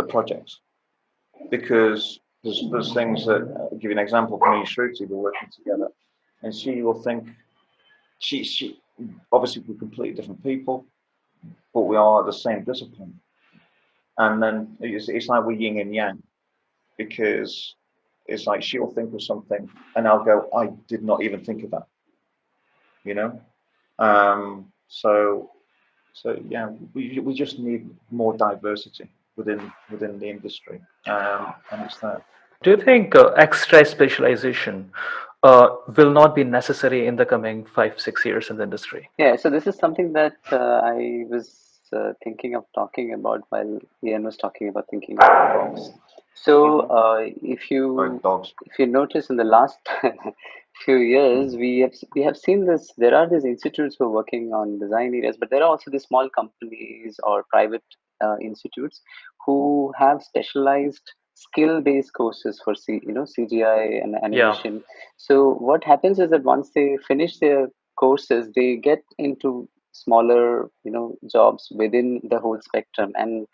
[SPEAKER 11] projects. Because there's things that, I'll give you an example. Me and Shruti were working together, and she will think, she obviously, we're completely different people, but we are the same discipline. And then it's like we're yin and yang, because it's like she'll think of something and I'll go, I did not even think of that. So yeah, we just need more diversity within the industry, and it's that.
[SPEAKER 2] Do you think extra specialization will not be necessary in the coming 5-6 years in the industry?
[SPEAKER 14] Yeah, so this is something that I was thinking of talking about while Ian was talking about thinking out of the box. So if you notice, in the last few years, we have seen this. There are these institutes who are working on design areas, but there are also these small companies or private institutes who have specialized skill-based courses for CGI and animation. So what happens is that once they finish their courses, they get into smaller, jobs within the whole spectrum. And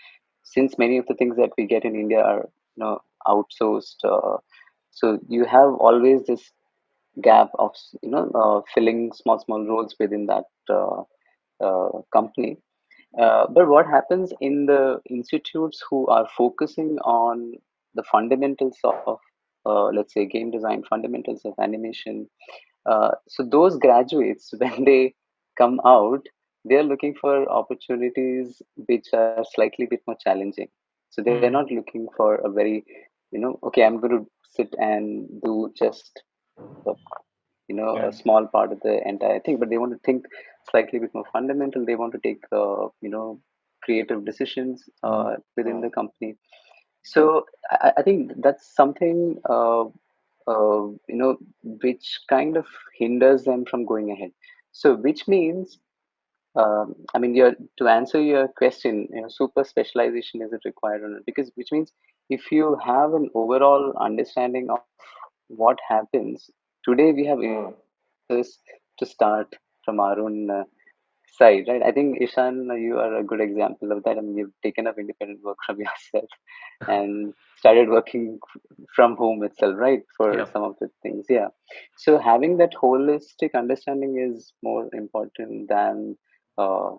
[SPEAKER 14] since many of the things that we get in India are, outsourced, so you have always this gap of, filling small roles within that company. But what happens in the institutes who are focusing on the fundamentals of, let's say, game design, fundamentals of animation, so those graduates, when they come out, they're looking for opportunities which are slightly bit more challenging. So they're not looking for a very, okay, I'm going to sit and do just, a, a small part of the entire thing, but they want to think slightly bit more fundamental. They want to take, creative decisions within the company. So I think that's something, which kind of hinders them from going ahead. So, which means, I mean, to answer your question, super specialization is it required or not? Because which means if you have an overall understanding of what happens today, we have this to start from our own side, right? I think Ishan, you are a good example of that. I mean, you've taken up independent work from yourself and started working from home itself, right? For some of the things, yeah. So having that holistic understanding is more important than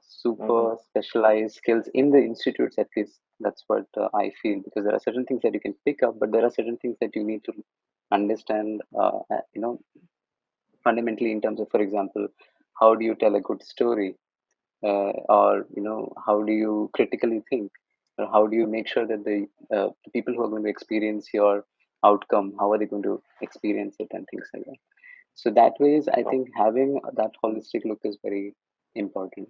[SPEAKER 14] super specialized skills in the institutes. At least that's what I feel, because there are certain things that you can pick up, but there are certain things that you need to understand, fundamentally, in terms of, for example, how do you tell a good story, or how do you critically think, or how do you make sure that the people who are going to experience your outcome, how are they going to experience it, and things like that. So that ways, I think having that holistic look is very important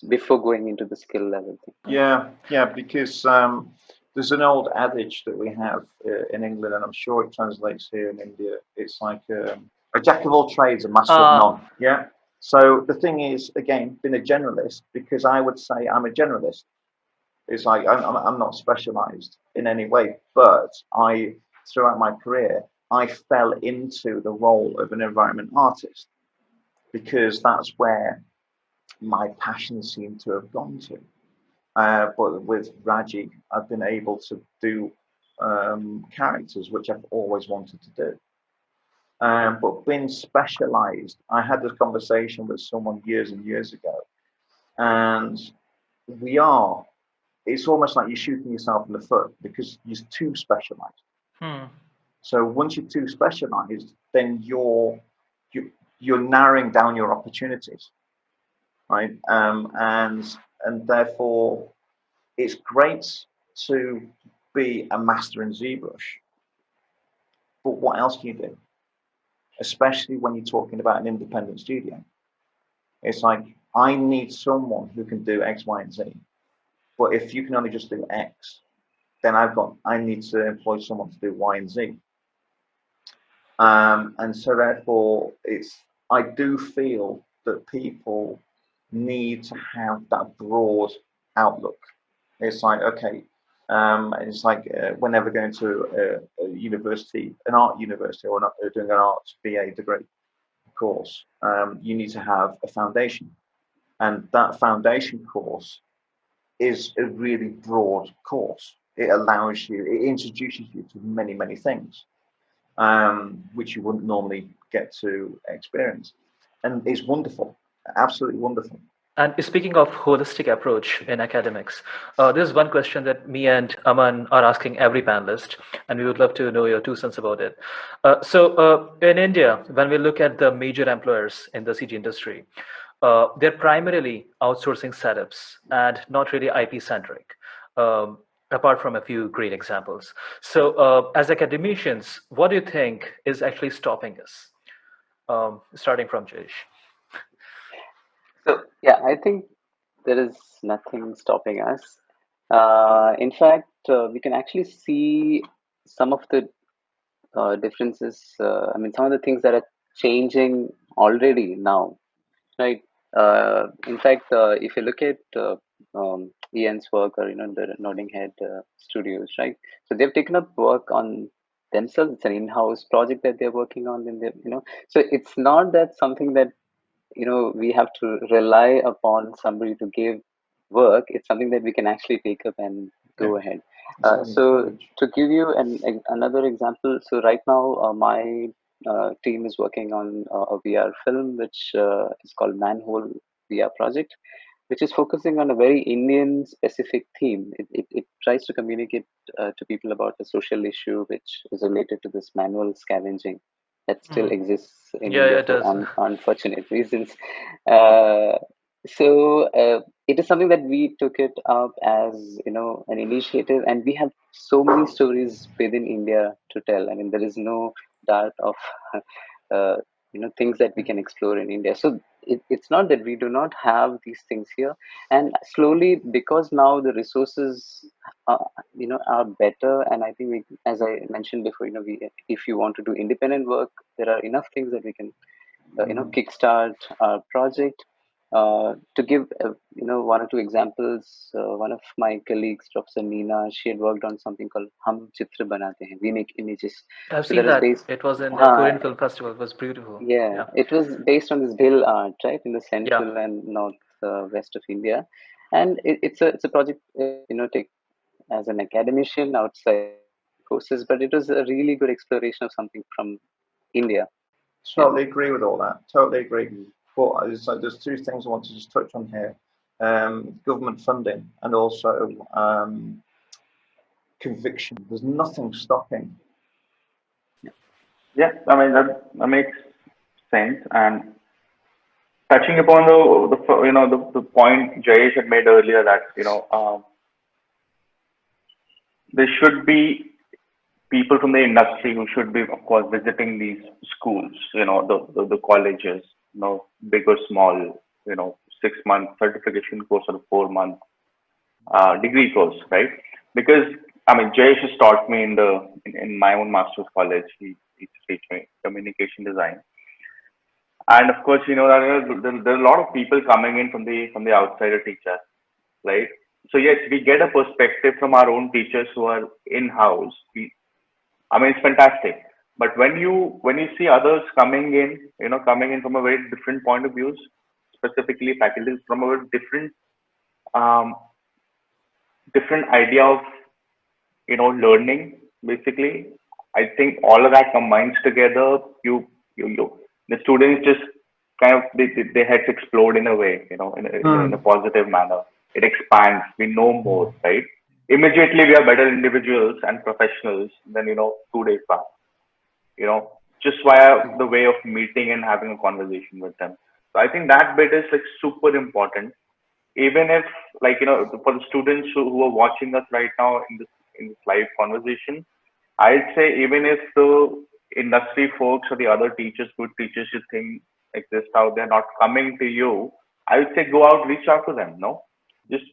[SPEAKER 14] before going into the skill level thing.
[SPEAKER 11] Yeah, because there's an old adage that we have in England, and I'm sure it translates here in India. It's like a jack of all trades, a master of none. Yeah. So the thing is, again, being a generalist, because I would say I'm a generalist. It's like I'm not specialized in any way, but throughout my career, I fell into the role of an environment artist because that's where my passion seemed to have gone to. But with Raji, I've been able to do characters, which I've always wanted to do. But being specialized, I had this conversation with someone years and years ago, and it's almost like you're shooting yourself in the foot because you're too specialized. So once you're too specialized, then you're narrowing down your opportunities, right? And therefore, it's great to be a master in ZBrush, but what else can you do? Especially when you're talking about an independent studio. It's like, I need someone who can do X, Y, and Z. But if you can only just do X, then I need to employ someone to do Y and Z. And so therefore, I do feel that people need to have that broad outlook. It's like, okay, it's like whenever going to a university, an art university, or doing an arts BA degree course, you need to have a foundation. And that foundation course is a really broad course. It introduces you to many, many things, which you wouldn't normally get to experience. And it's wonderful, absolutely wonderful.
[SPEAKER 2] And speaking of holistic approach in academics, there's one question that me and Aman are asking every panelist, and we would love to know your 2 cents about it. So in India, when we look at the major employers in the CG industry, they're primarily outsourcing setups and not really IP-centric, apart from a few great examples. So as academicians, what do you think is actually stopping us? Starting from Jayesh.
[SPEAKER 14] So yeah, I think there is nothing stopping us. In fact, we can actually see some of the differences. I mean, some of the things that are changing already now, right? In fact, if you look at Ian's work, or the Nodding Head Studios, right? So they've taken up work on themselves. It's an in-house project that they're working on. So it's not that something that we have to rely upon somebody to give work. It's something that we can actually take up and go ahead. So to give you another example, so right now my team is working on a VR film, which is called Manhole VR project, which is focusing on a very Indian specific theme. It tries to communicate to people about a social issue which is related to this manual scavenging that still exists in
[SPEAKER 2] Yeah,
[SPEAKER 14] India
[SPEAKER 2] it
[SPEAKER 14] for
[SPEAKER 2] does.
[SPEAKER 14] unfortunate reasons. Uh, so it is something that we took it up as an initiative, and we have so many stories within India to tell. I mean, there is no doubt of uh, things that we can explore in India. So it's not that we do not have these things here, and slowly, because now the resources are better, and I think as I mentioned before, if you want to do independent work, there are enough things that we can kickstart our project. To give one or two examples, one of my colleagues, Professor Neena, she had worked on something called Hum Chitra Banate Hain, we make images.
[SPEAKER 2] I've
[SPEAKER 14] So
[SPEAKER 2] seen
[SPEAKER 14] that is
[SPEAKER 2] that.
[SPEAKER 14] based.
[SPEAKER 2] It was in the Korean Film Festival. It was beautiful.
[SPEAKER 14] Yeah,
[SPEAKER 2] Yeah.
[SPEAKER 14] it was based on this Bhill art, right, in the
[SPEAKER 2] Yeah.
[SPEAKER 14] central and north west of India, and it's a project take as an academician outside courses, but it was a really good exploration of something from India.
[SPEAKER 11] Totally agree with all that. Totally agree. But there's two things I want to just touch on here: government funding and also conviction. There's nothing stopping.
[SPEAKER 13] Yeah, I mean that makes sense. And touching upon the point Jayesh had made earlier that there should be people from the industry who should be, of course, visiting these schools, the colleges, big or small, 6 month certification course or a 4 month degree course, right? Because I mean, Jayesh has taught me in my own master's college. He teach me communication design, and of course, there are a lot of people coming in from the outside to teach us, right? So yes, we get a perspective from our own teachers who are in house. I mean, it's fantastic. But when you see others coming in from a very different point of views, specifically faculty from a very um, different idea of learning. Basically, I think all of that combines together. You the students just kind of their heads explode in a way, in a positive manner. It expands. We know more, right? Immediately, we are better individuals and professionals than 2 days back. Just via the way of meeting and having a conversation with them. So I think that bit is like super important. Even if for the students who are watching us right now in this live conversation, I'd say even if the industry folks or the other teachers, good teachers you think exist out there, not coming to you, I would say go out, reach out to them. No, just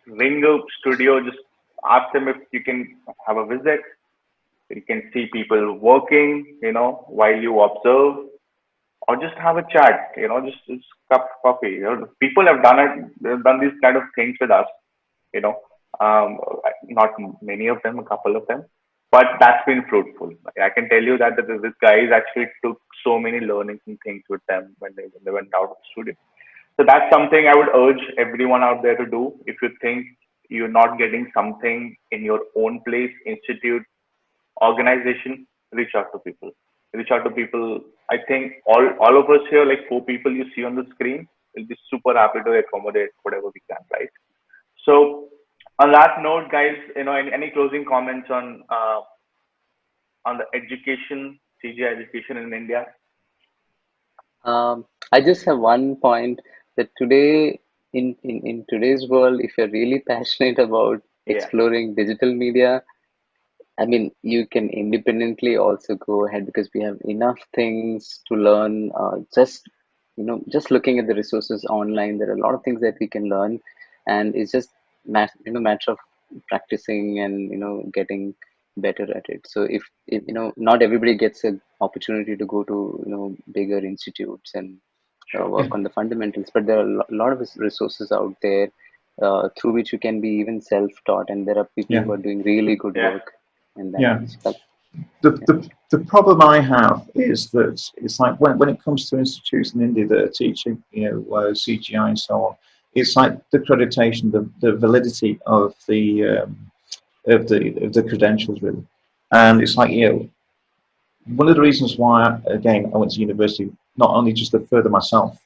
[SPEAKER 13] ring a studio, just ask them if you can have a visit. You can see people working, while you observe, or just have a chat, just cup of coffee. People have done it, they've done these kind of things with us, you know, um, not many of them, a couple of them, but that's been fruitful. I can tell you that this guys actually took so many learnings and things with them when they went out of the studio. So that's something I would urge everyone out there to do. If you think you're not getting something in your own place, institute, organization, reach out to people. Reach out to people. I think all of us here, like 4 people you see on the screen, will be super happy to accommodate whatever we can, right? So on that note, guys, any closing comments on the education, CGI education in India?
[SPEAKER 14] I just have one point that today, in today's world, if you're really passionate about
[SPEAKER 13] Yeah.
[SPEAKER 14] exploring digital media, I mean, you can independently also go ahead because we have enough things to learn. Just looking at the resources online, there are a lot of things that we can learn, and it's just matter of practicing and getting better at it. So if not everybody gets an opportunity to go to bigger institutes and work on the fundamentals, but there are a lot of resources out there through which you can be even self-taught, and there are people who are doing really good
[SPEAKER 11] Yeah.
[SPEAKER 14] work in that
[SPEAKER 11] Yeah.
[SPEAKER 14] respect.
[SPEAKER 11] The problem I have is that it's like when it comes to institutes in India that are teaching, CGI and so on, it's like the accreditation, the validity of the credentials really, and it's like one of the reasons why again I went to university not only just to further myself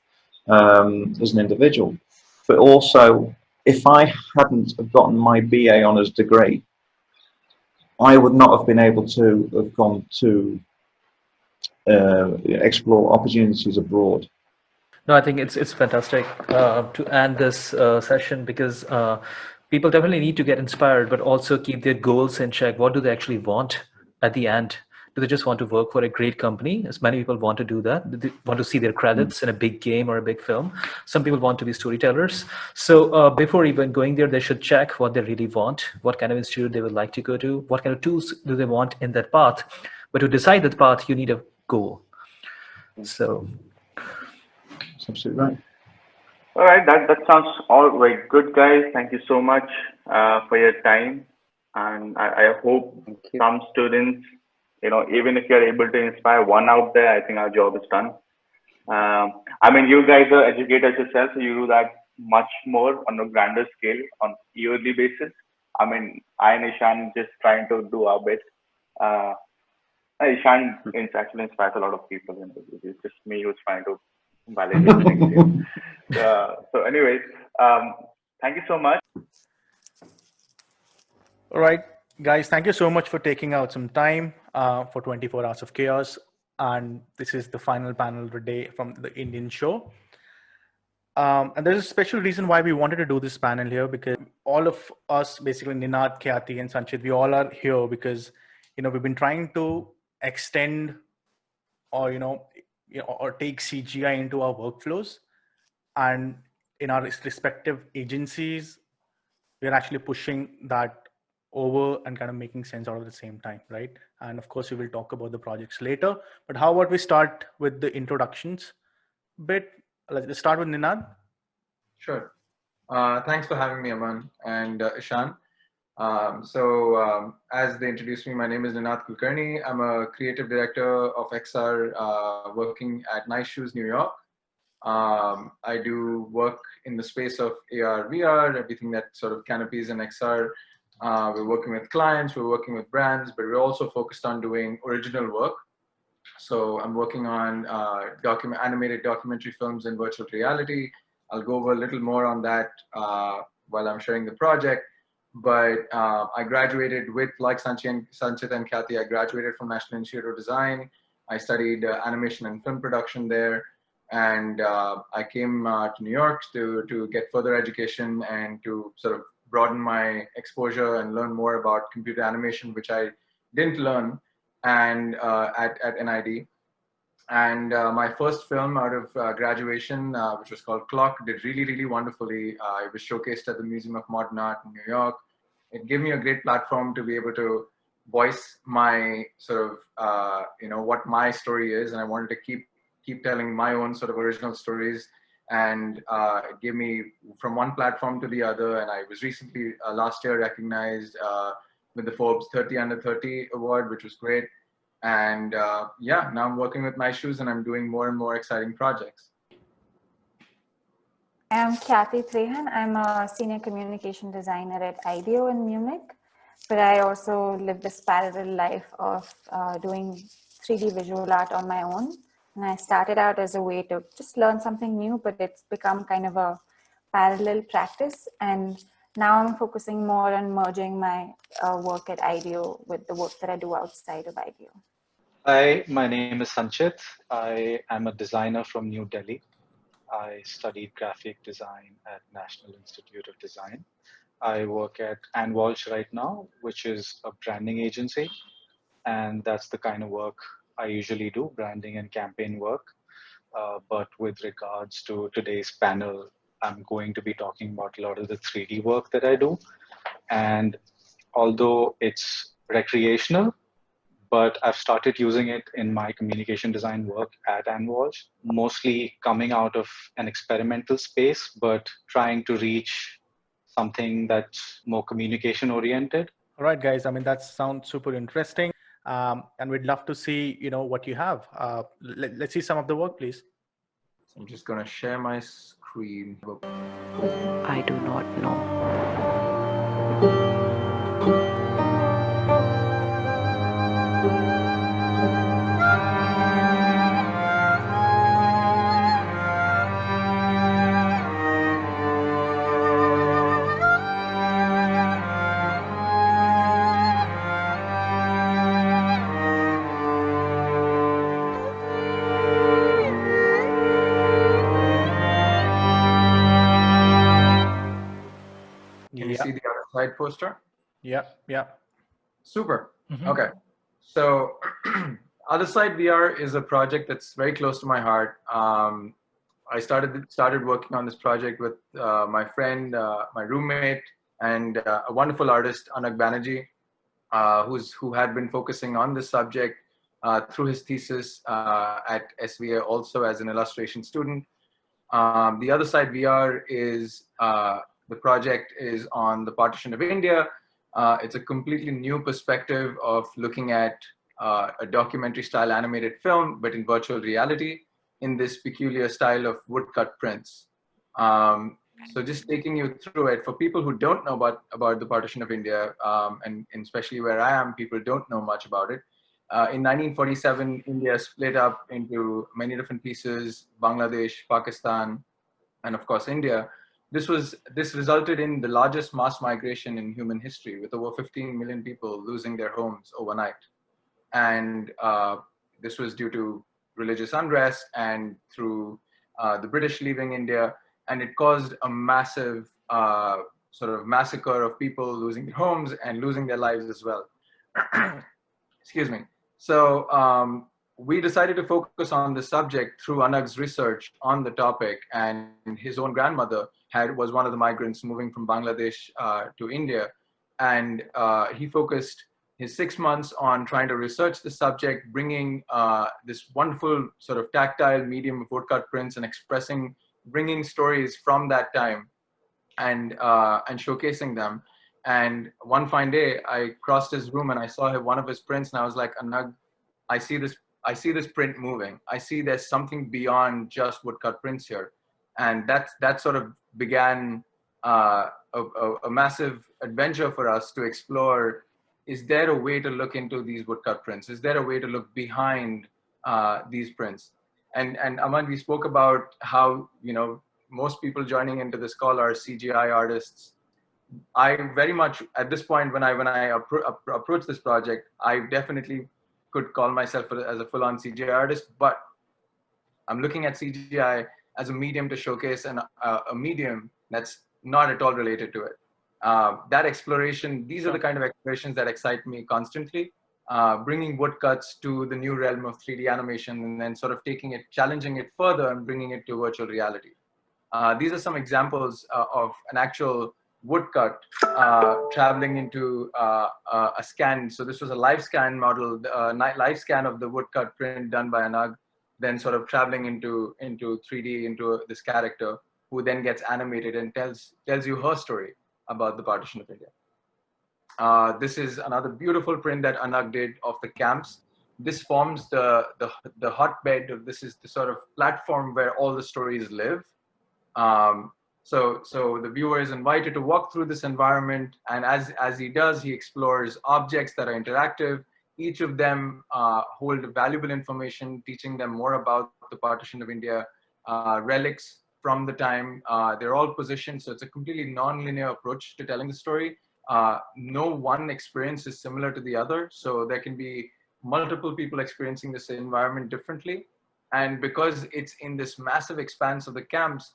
[SPEAKER 11] as an individual, but also if I hadn't have gotten my BA honours degree, I would not have been able to have gone to explore opportunities abroad.
[SPEAKER 2] No, I think it's fantastic to end this session because people definitely need to get inspired, but also keep their goals in check. What do they actually want at the end? Do they just want to work for a great company? As many people want to do that. They want to see their credits in a big game or a big film. Some people want to be storytellers. So before even going there, they should check what they really want, what kind of institute they would like to go to, what kind of tools do they want in that path. But to decide that path, you need a goal. So.
[SPEAKER 11] That's absolutely right.
[SPEAKER 13] All right, that sounds all very good, guys. Thank you so much for your time, and I hope some students, even if you're able to inspire one out there, I think our job is done. I mean, you guys are educators yourself, so you do that much more on a grander scale on yearly basis. I mean, I and Ishan just trying to do our bit. Ishan actually inspires a lot of people, and it's just me who's trying to validate things here. So anyways, thank you so much.
[SPEAKER 1] All right, guys, thank you so much for taking out some time for 24 Hours of Chaos. And this is the final panel of the day from the Indian show. And there's a special reason why we wanted to do this panel here, because all of us, basically Ninad, Khyati, and Sanchit, we all are here because, we've been trying to extend or, or take CGI into our workflows. And in our respective agencies, we're actually pushing that over and kind of making sense out of the same time, right? And of course, we will talk about the projects later. But how about we start with the introductions bit? Let's start with Ninad.
[SPEAKER 15] Sure. Thanks for having me, Aman and Ishan. As they introduced me, my name is Ninad Kulkarni. I'm a creative director of XR working at Nice Shoes, New York. I do work in the space of AR, VR, everything that sort of canopies and XR. We're working with clients, we're working with brands, but we're also focused on doing original work. So I'm working on animated documentary films in virtual reality. I'll go over a little more on that while I'm sharing the project. But I graduated with, like Sanchit and Khyati, I graduated from National Institute of Design. I studied animation and film production there. And I came to New York to get further education and to sort of broaden my exposure and learn more about computer animation, which I didn't learn at NID. And my first film out of graduation, which was called Clock, did really, really wonderfully. It was showcased at the Museum of Modern Art in New York. It gave me a great platform to be able to voice my sort of, what my story is. And I wanted to keep telling my own sort of original stories, and give me from one platform to the other. And I was recently last year recognized with the Forbes 30 Under 30 award, which was great. And now I'm working with Nice Shoes and I'm doing more and more exciting projects.
[SPEAKER 16] I'm Khyati Trehan. I'm a senior communication designer at IDEO in Munich, but I also live this parallel life of doing 3D visual art on my own. And I started out as a way to just learn something new, but it's become kind of a parallel practice. And now I'm focusing more on merging my work at IDEO with the work that I do outside of IDEO.
[SPEAKER 17] Hi, my name is Sanchit. I am a designer from New Delhi. I studied graphic design at National Institute of Design. I work at Ann Walsh right now, which is a branding agency. And that's the kind of work I usually do, branding and campaign work. But with regards to today's panel, I'm going to be talking about a lot of the 3D work that I do. And although it's recreational, but I've started using it in my communication design work at Ann Walsh, mostly coming out of an experimental space, but trying to reach something that's more communication oriented.
[SPEAKER 1] All right, guys. I mean, that sounds super interesting. And we'd love to see, what you have. Let's see some of the work, please.
[SPEAKER 15] I'm just going to share my screen.
[SPEAKER 8] I do not know.
[SPEAKER 15] Can you see the other side poster?
[SPEAKER 1] Yeah.
[SPEAKER 15] Super. Okay. So Other Side VR is a project that's very close to my heart. I started working on this project with my friend, my roommate, and a wonderful artist, Anag Banerjee, who had been focusing on this subject through his thesis at SVA, also as an illustration student. The Other Side VR is the project is on the partition of India. It's a completely new perspective of looking at a documentary style animated film, but in virtual reality, in this peculiar style of woodcut prints. So just taking you through it, for people who don't know about the partition of India, and especially where I am, people don't know much about it. In 1947, India split up into many different pieces: Bangladesh, Pakistan, and of course India. This resulted in the largest mass migration in human history, with over 15 million people losing their homes overnight. And this was due to religious unrest and through the British leaving India, and it caused a massive sort of massacre of people losing their homes and losing their lives as well. Excuse me. So we decided to focus on the subject through Anag's research on the topic, and his own grandmother was one of the migrants moving from Bangladesh to India, and he focused his 6 months on trying to research the subject, bringing this wonderful sort of tactile medium of woodcut prints and bringing stories from that time and showcasing them. And one fine day, I crossed his room and I saw one of his prints, and I was like, Anag, I see this print moving. I see there's something beyond just woodcut prints here. And that sort of began a massive adventure for us to explore. Is there a way to look into these woodcut prints? Is there a way to look behind these prints? And Aman, we spoke about how, most people joining into this call are CGI artists. I very much, at this point, when I approach this project, I definitely could call myself as a full-on CGI artist, but I'm looking at CGI as a medium to showcase a medium that's not at all related to it. That exploration, these are the kind of explorations that excite me constantly, bringing woodcuts to the new realm of 3D animation, and then sort of challenging it further and bringing it to virtual reality. These are some examples of an actual woodcut traveling into a scan. So this was a live scan model, live scan of the woodcut print done by Anag, then sort of traveling into 3D into this character, who then gets animated and tells you her story about the partition of India. This is another beautiful print that Anag did of the camps. This forms the hotbed of, this is the sort of platform where all the stories live. So the viewer is invited to walk through this environment, and as he does, he explores objects that are interactive. Each of them hold valuable information, teaching them more about the partition of India, relics from the time. They're all positioned, so it's a completely non-linear approach to telling the story. No one experience is similar to the other, so there can be multiple people experiencing this environment differently. And because it's in this massive expanse of the camps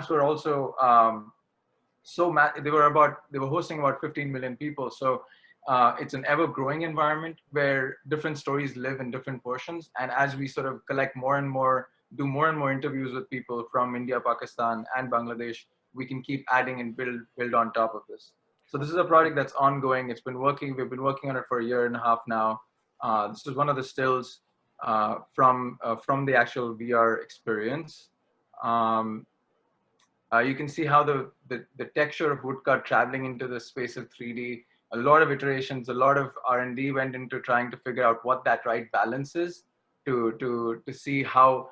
[SPEAKER 15] were also they were hosting about 15 million people. So it's an ever-growing environment where different stories live in different portions. And as we sort of collect more and more, do more and more interviews with people from India, Pakistan, and Bangladesh, we can keep adding and build on top of this. So this is a project that's ongoing. We've been working on it for a year and a half now. This is one of the stills from the actual VR experience. You can see how the texture of woodcut traveling into the space of 3D a lot of iterations, a lot of R&D went into trying to figure out what that right balance is to see how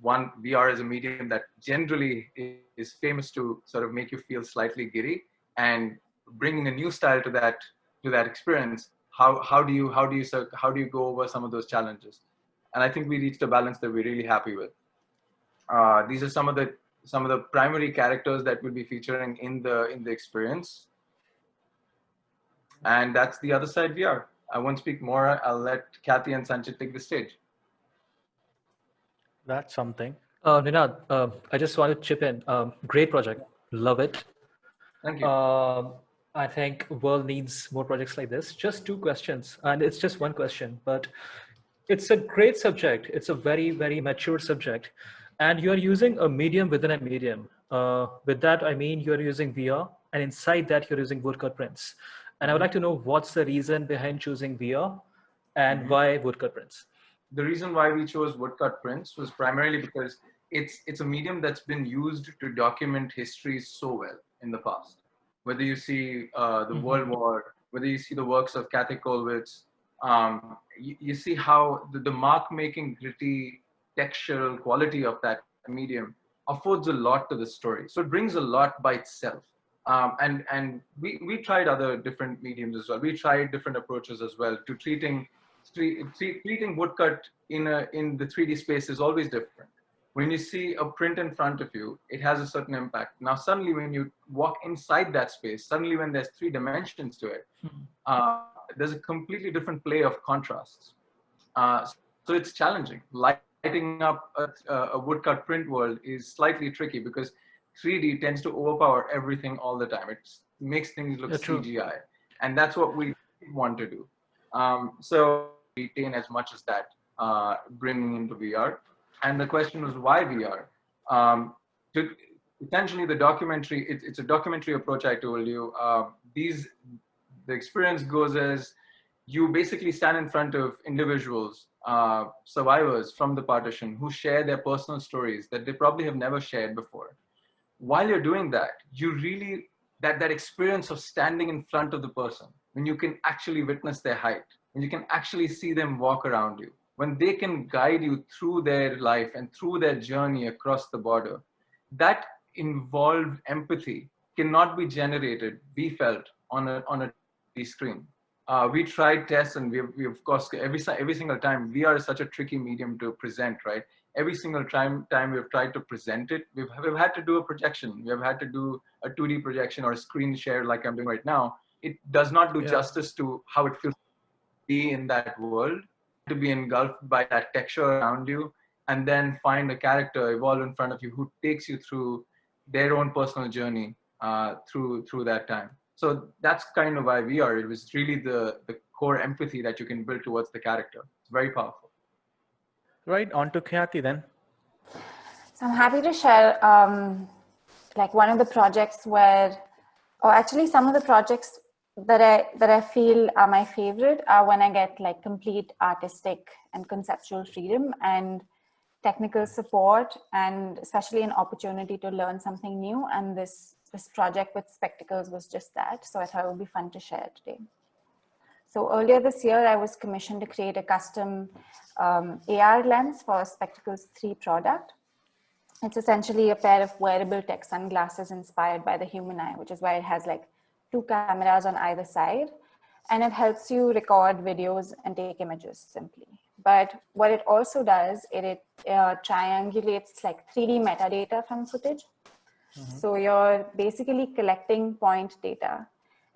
[SPEAKER 15] one VR is a medium that generally is famous to sort of make you feel slightly giddy, and bringing a new style to that experience. How do you go over some of those challenges? And I think we reached a balance that we're really happy with. These are some of the primary characters that will be featuring in the experience, and that's the other side VR. I won't speak more. I'll let Kathy and Sanchit take the stage.
[SPEAKER 1] That's something.
[SPEAKER 2] Ninad, I just want to chip in. Great project. Love it.
[SPEAKER 15] Thank you.
[SPEAKER 2] I think world needs more projects like this. Just 2 questions, and it's just one question, but it's a great subject. It's a very, very mature subject, and you're using a medium within a medium. With that, I mean you're using VR, and inside that you're using woodcut prints. And I would like to know what's the reason behind choosing VR, and why woodcut prints?
[SPEAKER 15] The reason why we chose woodcut prints was primarily because it's a medium that's been used to document history so well in the past. Whether you see the World War, whether you see the works of Kathy Kollwitz, you see how the mark-making, gritty, textural quality of that medium affords a lot to the story. So it brings a lot by itself. And we tried other different mediums as well. We tried different approaches as well to treating woodcut in the 3D space is always different. When you see a print in front of you, it has a certain impact. Now, suddenly when you walk inside that space, suddenly when there's 3 dimensions to it, there's a completely different play of contrasts. So it's challenging. Lighting up a woodcut print world is slightly tricky because 3D tends to overpower everything all the time. It makes things look CGI. And that's what we want to do. So retain as much as that, bringing into VR. And the question was, why VR? Essentially, the documentary, it's a documentary approach I told you. The experience goes as you basically stand in front of individuals, survivors from the partition who share their personal stories that they probably have never shared before. While you're doing that, you really, that experience of standing in front of the person, when you can actually witness their height, when you can actually see them walk around you, when they can guide you through their life and through their journey across the border, that involved empathy cannot be generated, be felt on a TV screen. We tried tests, and we of course, every single time, VR is such a tricky medium to present, right? Every single time we've tried to present it, we've had to do a projection. We have had to do a 2D projection or a screen share like I'm doing right now. It does not do justice to how it feels to be in that world, to be engulfed by that texture around you, and then find a character evolve in front of you who takes you through their own personal journey through that time. So that's kind of why VR. It was really the core empathy that you can build towards the character. It's very powerful.
[SPEAKER 1] Right, on to Kathy then.
[SPEAKER 16] So I'm happy to share like one of the projects where, or actually some of the projects that I feel are my favorite are when I get like complete artistic and conceptual freedom and technical support, and especially an opportunity to learn something new. And this project with spectacles was just that. So I thought it would be fun to share today. So earlier this year, I was commissioned to create a custom AR lens for Spectacles 3 product. It's essentially a pair of wearable tech sunglasses inspired by the human eye, which is why it has like 2 cameras on either side, and it helps you record videos and take images simply. But what it also does, it triangulates like 3D metadata from footage. So you're basically collecting point data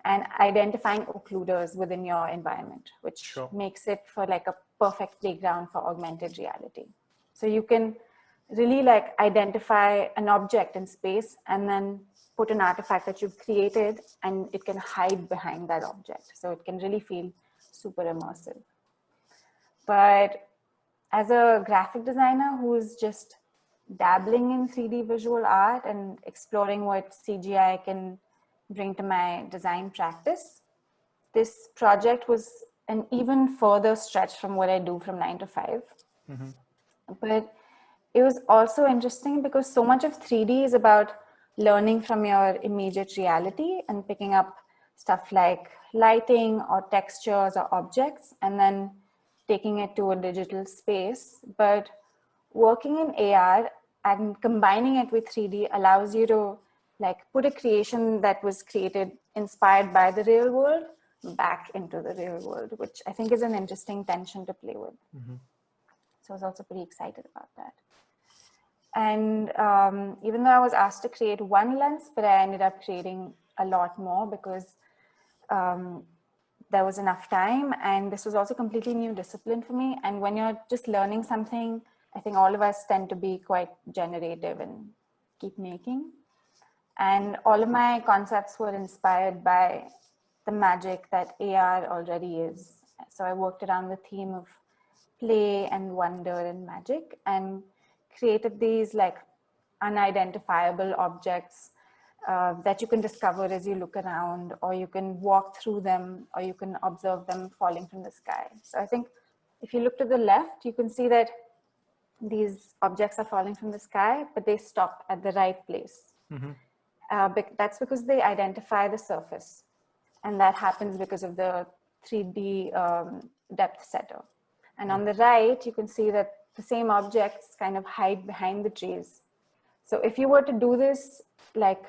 [SPEAKER 16] and identifying occluders within your environment, which makes it for like a perfect playground for augmented reality. So you can really like identify an object in space and then put an artifact that you've created, and it can hide behind that object. So it can really feel super immersive. But as a graphic designer who's just dabbling in 3D visual art and exploring what CGI can bring to my design practice, this project was an even further stretch from what I do from 9 to 5. But it was also interesting because so much of 3D is about learning from your immediate reality and picking up stuff like lighting or textures or objects and then taking it to a digital space. But working in AR and combining it with 3D allows you to like put a creation that was created inspired by the real world back into the real world, which I think is an interesting tension to play with. So I was also pretty excited about that. And even though I was asked to create one lens, but I ended up creating a lot more because there was enough time, and this was also a completely new discipline for me. And when you're just learning something, I think all of us tend to be quite generative and keep making. And all of my concepts were inspired by the magic that AR already is. So I worked around the theme of play and wonder and magic and created these like unidentifiable objects that you can discover as you look around, or you can walk through them, or you can observe them falling from the sky. So I think if you look to the left, you can see that these objects are falling from the sky, but they stop at the right place. That's because they identify the surface. And that happens because of the 3D depth setter. And on the right, you can see that the same objects kind of hide behind the trees. So if you were to do this like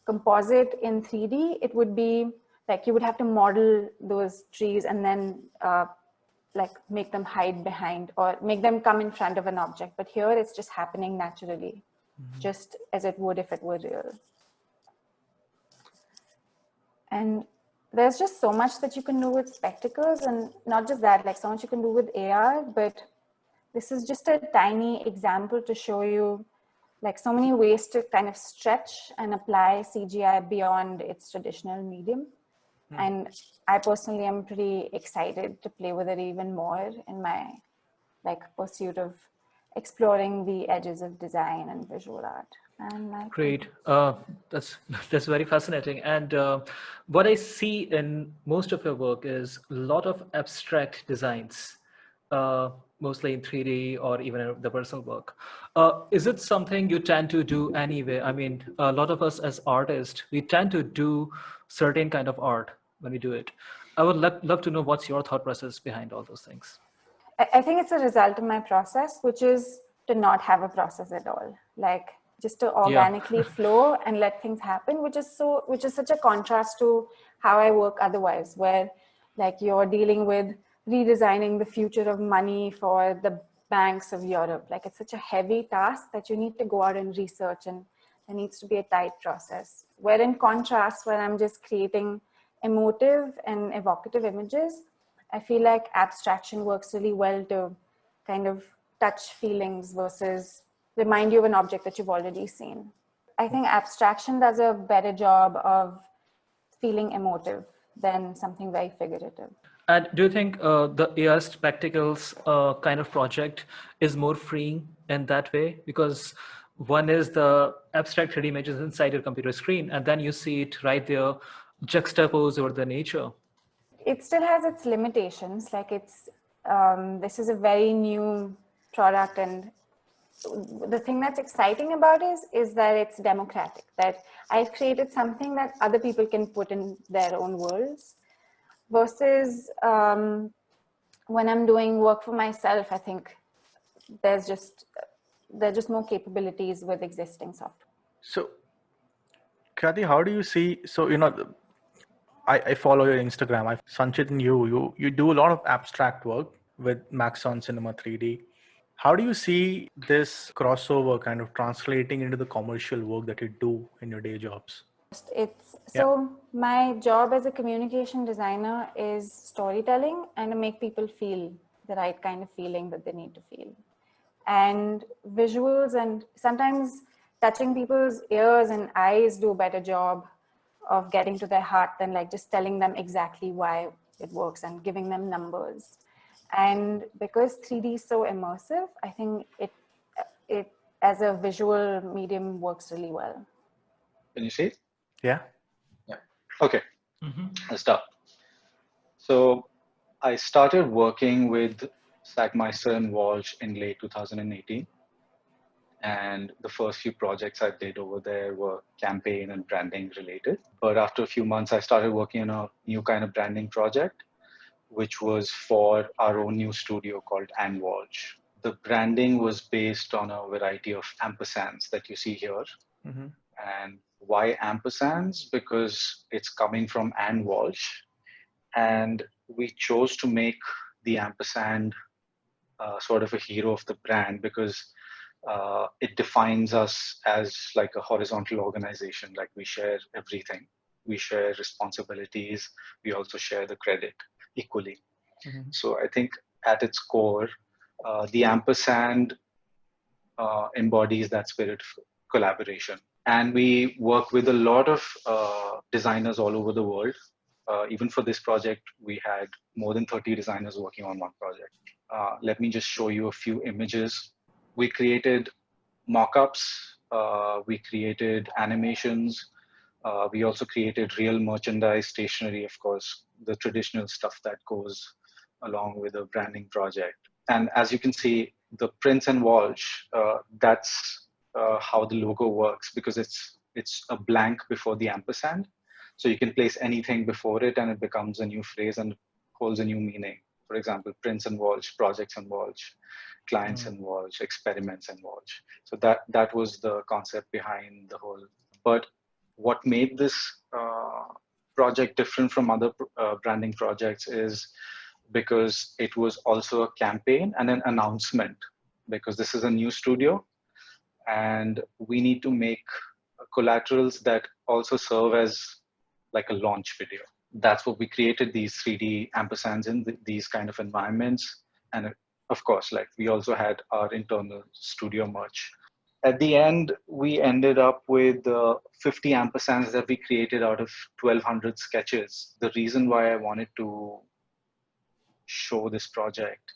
[SPEAKER 16] composite in 3D, it would be like you would have to model those trees and then like make them hide behind or make them come in front of an object. But here it's just happening naturally, just as it would if it were real. And there's just so much that you can do with spectacles, and not just that, like so much you can do with AR, but this is just a tiny example to show you like so many ways to kind of stretch and apply CGI beyond its traditional medium. And I personally am pretty excited to play with it even more in my like pursuit of exploring the edges of design and visual art. And
[SPEAKER 2] Great. That's very fascinating. And what I see in most of your work is a lot of abstract designs, mostly in 3D or even in the personal work. Is it something you tend to do anyway? I mean, a lot of us as artists, we tend to do certain kind of art when we do it. I would love to know what's your thought process behind all those things.
[SPEAKER 16] I think it's a result of my process, which is to not have a process at all. Like just to organically flow and let things happen, which is such a contrast to how I work otherwise, where like you're dealing with redesigning the future of money for the banks of Europe. Like it's such a heavy task that you need to go out and research, and there needs to be a tight process. Where in contrast, when I'm just creating emotive and evocative images, I feel like abstraction works really well to kind of touch feelings versus remind you of an object that you've already seen. I think abstraction does a better job of feeling emotive than something very figurative.
[SPEAKER 2] And do you think the AR spectacles kind of project is more freeing in that way? Because one is the abstract 3D images inside your computer screen, and then you see it right there juxtaposed over the nature.
[SPEAKER 16] It still has its limitations. Like it's, this is a very new product, and the thing that's exciting about it is that it's democratic, that I've created something that other people can put in their own worlds, versus when I'm doing work for myself, I think there are just more capabilities with existing software.
[SPEAKER 1] So, Krati, how do you see, so, you know, I follow your Instagram. Sanchit and you do a lot of abstract work with Maxon Cinema 3D. How do you see this crossover kind of translating into the commercial work that you do in your day jobs?
[SPEAKER 16] So my job as a communication designer is storytelling and to make people feel the right kind of feeling that they need to feel. And visuals and sometimes touching people's ears and eyes do a better job of getting to their heart than like just telling them exactly why it works and giving them numbers. And because 3D is so immersive, I think it as a visual medium works really well.
[SPEAKER 17] Can you see it?
[SPEAKER 1] Yeah.
[SPEAKER 17] Yeah. Okay. Let's start. So I started working with Sackmeister and Walsh in late 2018. And the first few projects I did over there were campaign and branding related. But after a few months, I started working on a new kind of branding project, which was for our own new studio called Anwalch. The branding was based on a variety of ampersands that you see here.
[SPEAKER 1] Mhm.
[SPEAKER 17] And why ampersands? Because it's coming from Anwalch. And we chose to make the ampersand sort of a hero of the brand because it defines us as like a horizontal organization. Like we share everything, we share responsibilities, we also share the credit equally.
[SPEAKER 1] Mhm.
[SPEAKER 17] So I think at its core, the ampersand embodies that spirit of collaboration. And we work with a lot of designers all over the world. Even for this project, we had more than 30 designers working on one project. Let me just show you a few images. We created mock-ups, we created animations, we also created real merchandise, stationery, of course, the traditional stuff that goes along with a branding project. And as you can see, the Prince and Walsh, that's how the logo works because it's a blank before the ampersand. So you can place anything before it and it becomes a new phrase and holds a new meaning. For example, Prince and Walsh, projects and Walsh, clients and Walsh, experiments and Walsh. So that was the concept behind the whole. But what made this project different from other branding projects is because it was also a campaign and an announcement, because this is a new studio and we need to make collaterals that also serve as like a launch video. That's what we created, these 3D ampersands in these kind of environments. And of course, like we also had our internal studio merch. At the end, we ended up with 50 ampersands that we created out of 1,200 sketches. The reason why I wanted to show this project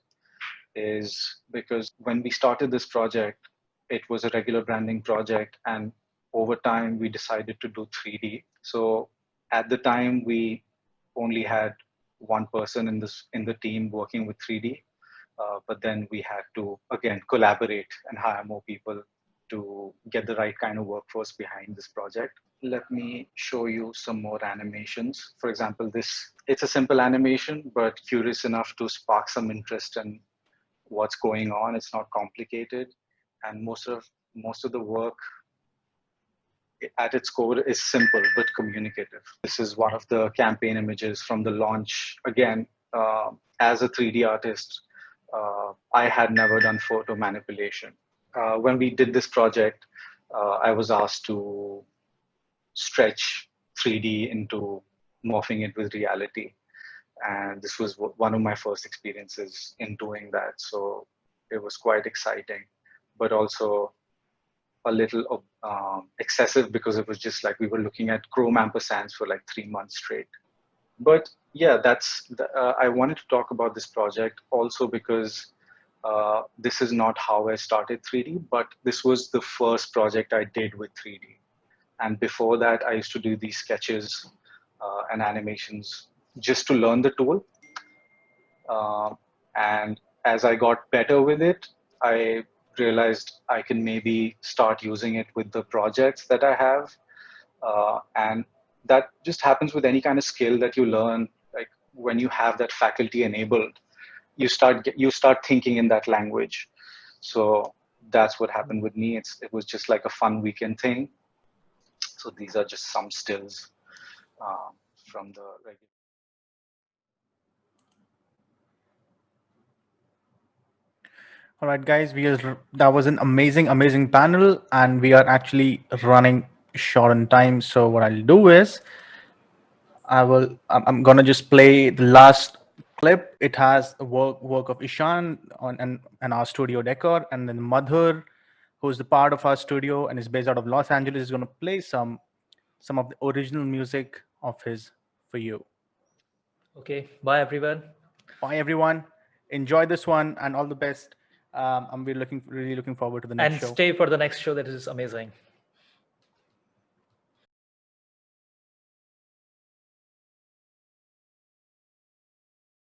[SPEAKER 17] is because when we started this project, it was a regular branding project, and over time we decided to do 3D. So at the time we only had one person in the team working with 3D, but then we had to again collaborate and hire more people to get the right kind of workforce behind this project. Let me show you some more animations. For example, it's a simple animation, but curious enough to spark some interest in what's going on. It's not complicated, and most of the work at its core is simple but communicative. This is one of the campaign images from the launch. Again, as a 3D artist, I had never done photo manipulation. When we did this project, I was asked to stretch 3D into morphing it with reality. And this was one of my first experiences in doing that. So it was quite exciting, but also a little excessive because it was just like we were looking at chrome ampersands for like 3 months straight. But yeah, I wanted to talk about this project also because this is not how I started 3D, but this was the first project I did with 3D. And before that, I used to do these sketches and animations just to learn the tool. And as I got better with it, I realized I can maybe start using it with the projects that I have. And that just happens with any kind of skill that you learn. Like when you have that faculty enabled, you start thinking in that language. So that's what happened with me. It was just like a fun weekend thing. So these are just some stills from the regular.
[SPEAKER 1] All right, guys, that was an amazing panel, and we are actually running short on time. So what I'll do is I'm gonna just play the last clip. It has the work of Ishan and our studio Deckor, and then Madhur, who's the part of our studio and is based out of Los Angeles, is gonna play some of the original music of his for you.
[SPEAKER 2] Okay, bye everyone.
[SPEAKER 1] Bye everyone. Enjoy this one and all the best. I'm really looking forward to the next show.
[SPEAKER 2] And stay for the next show. That is amazing.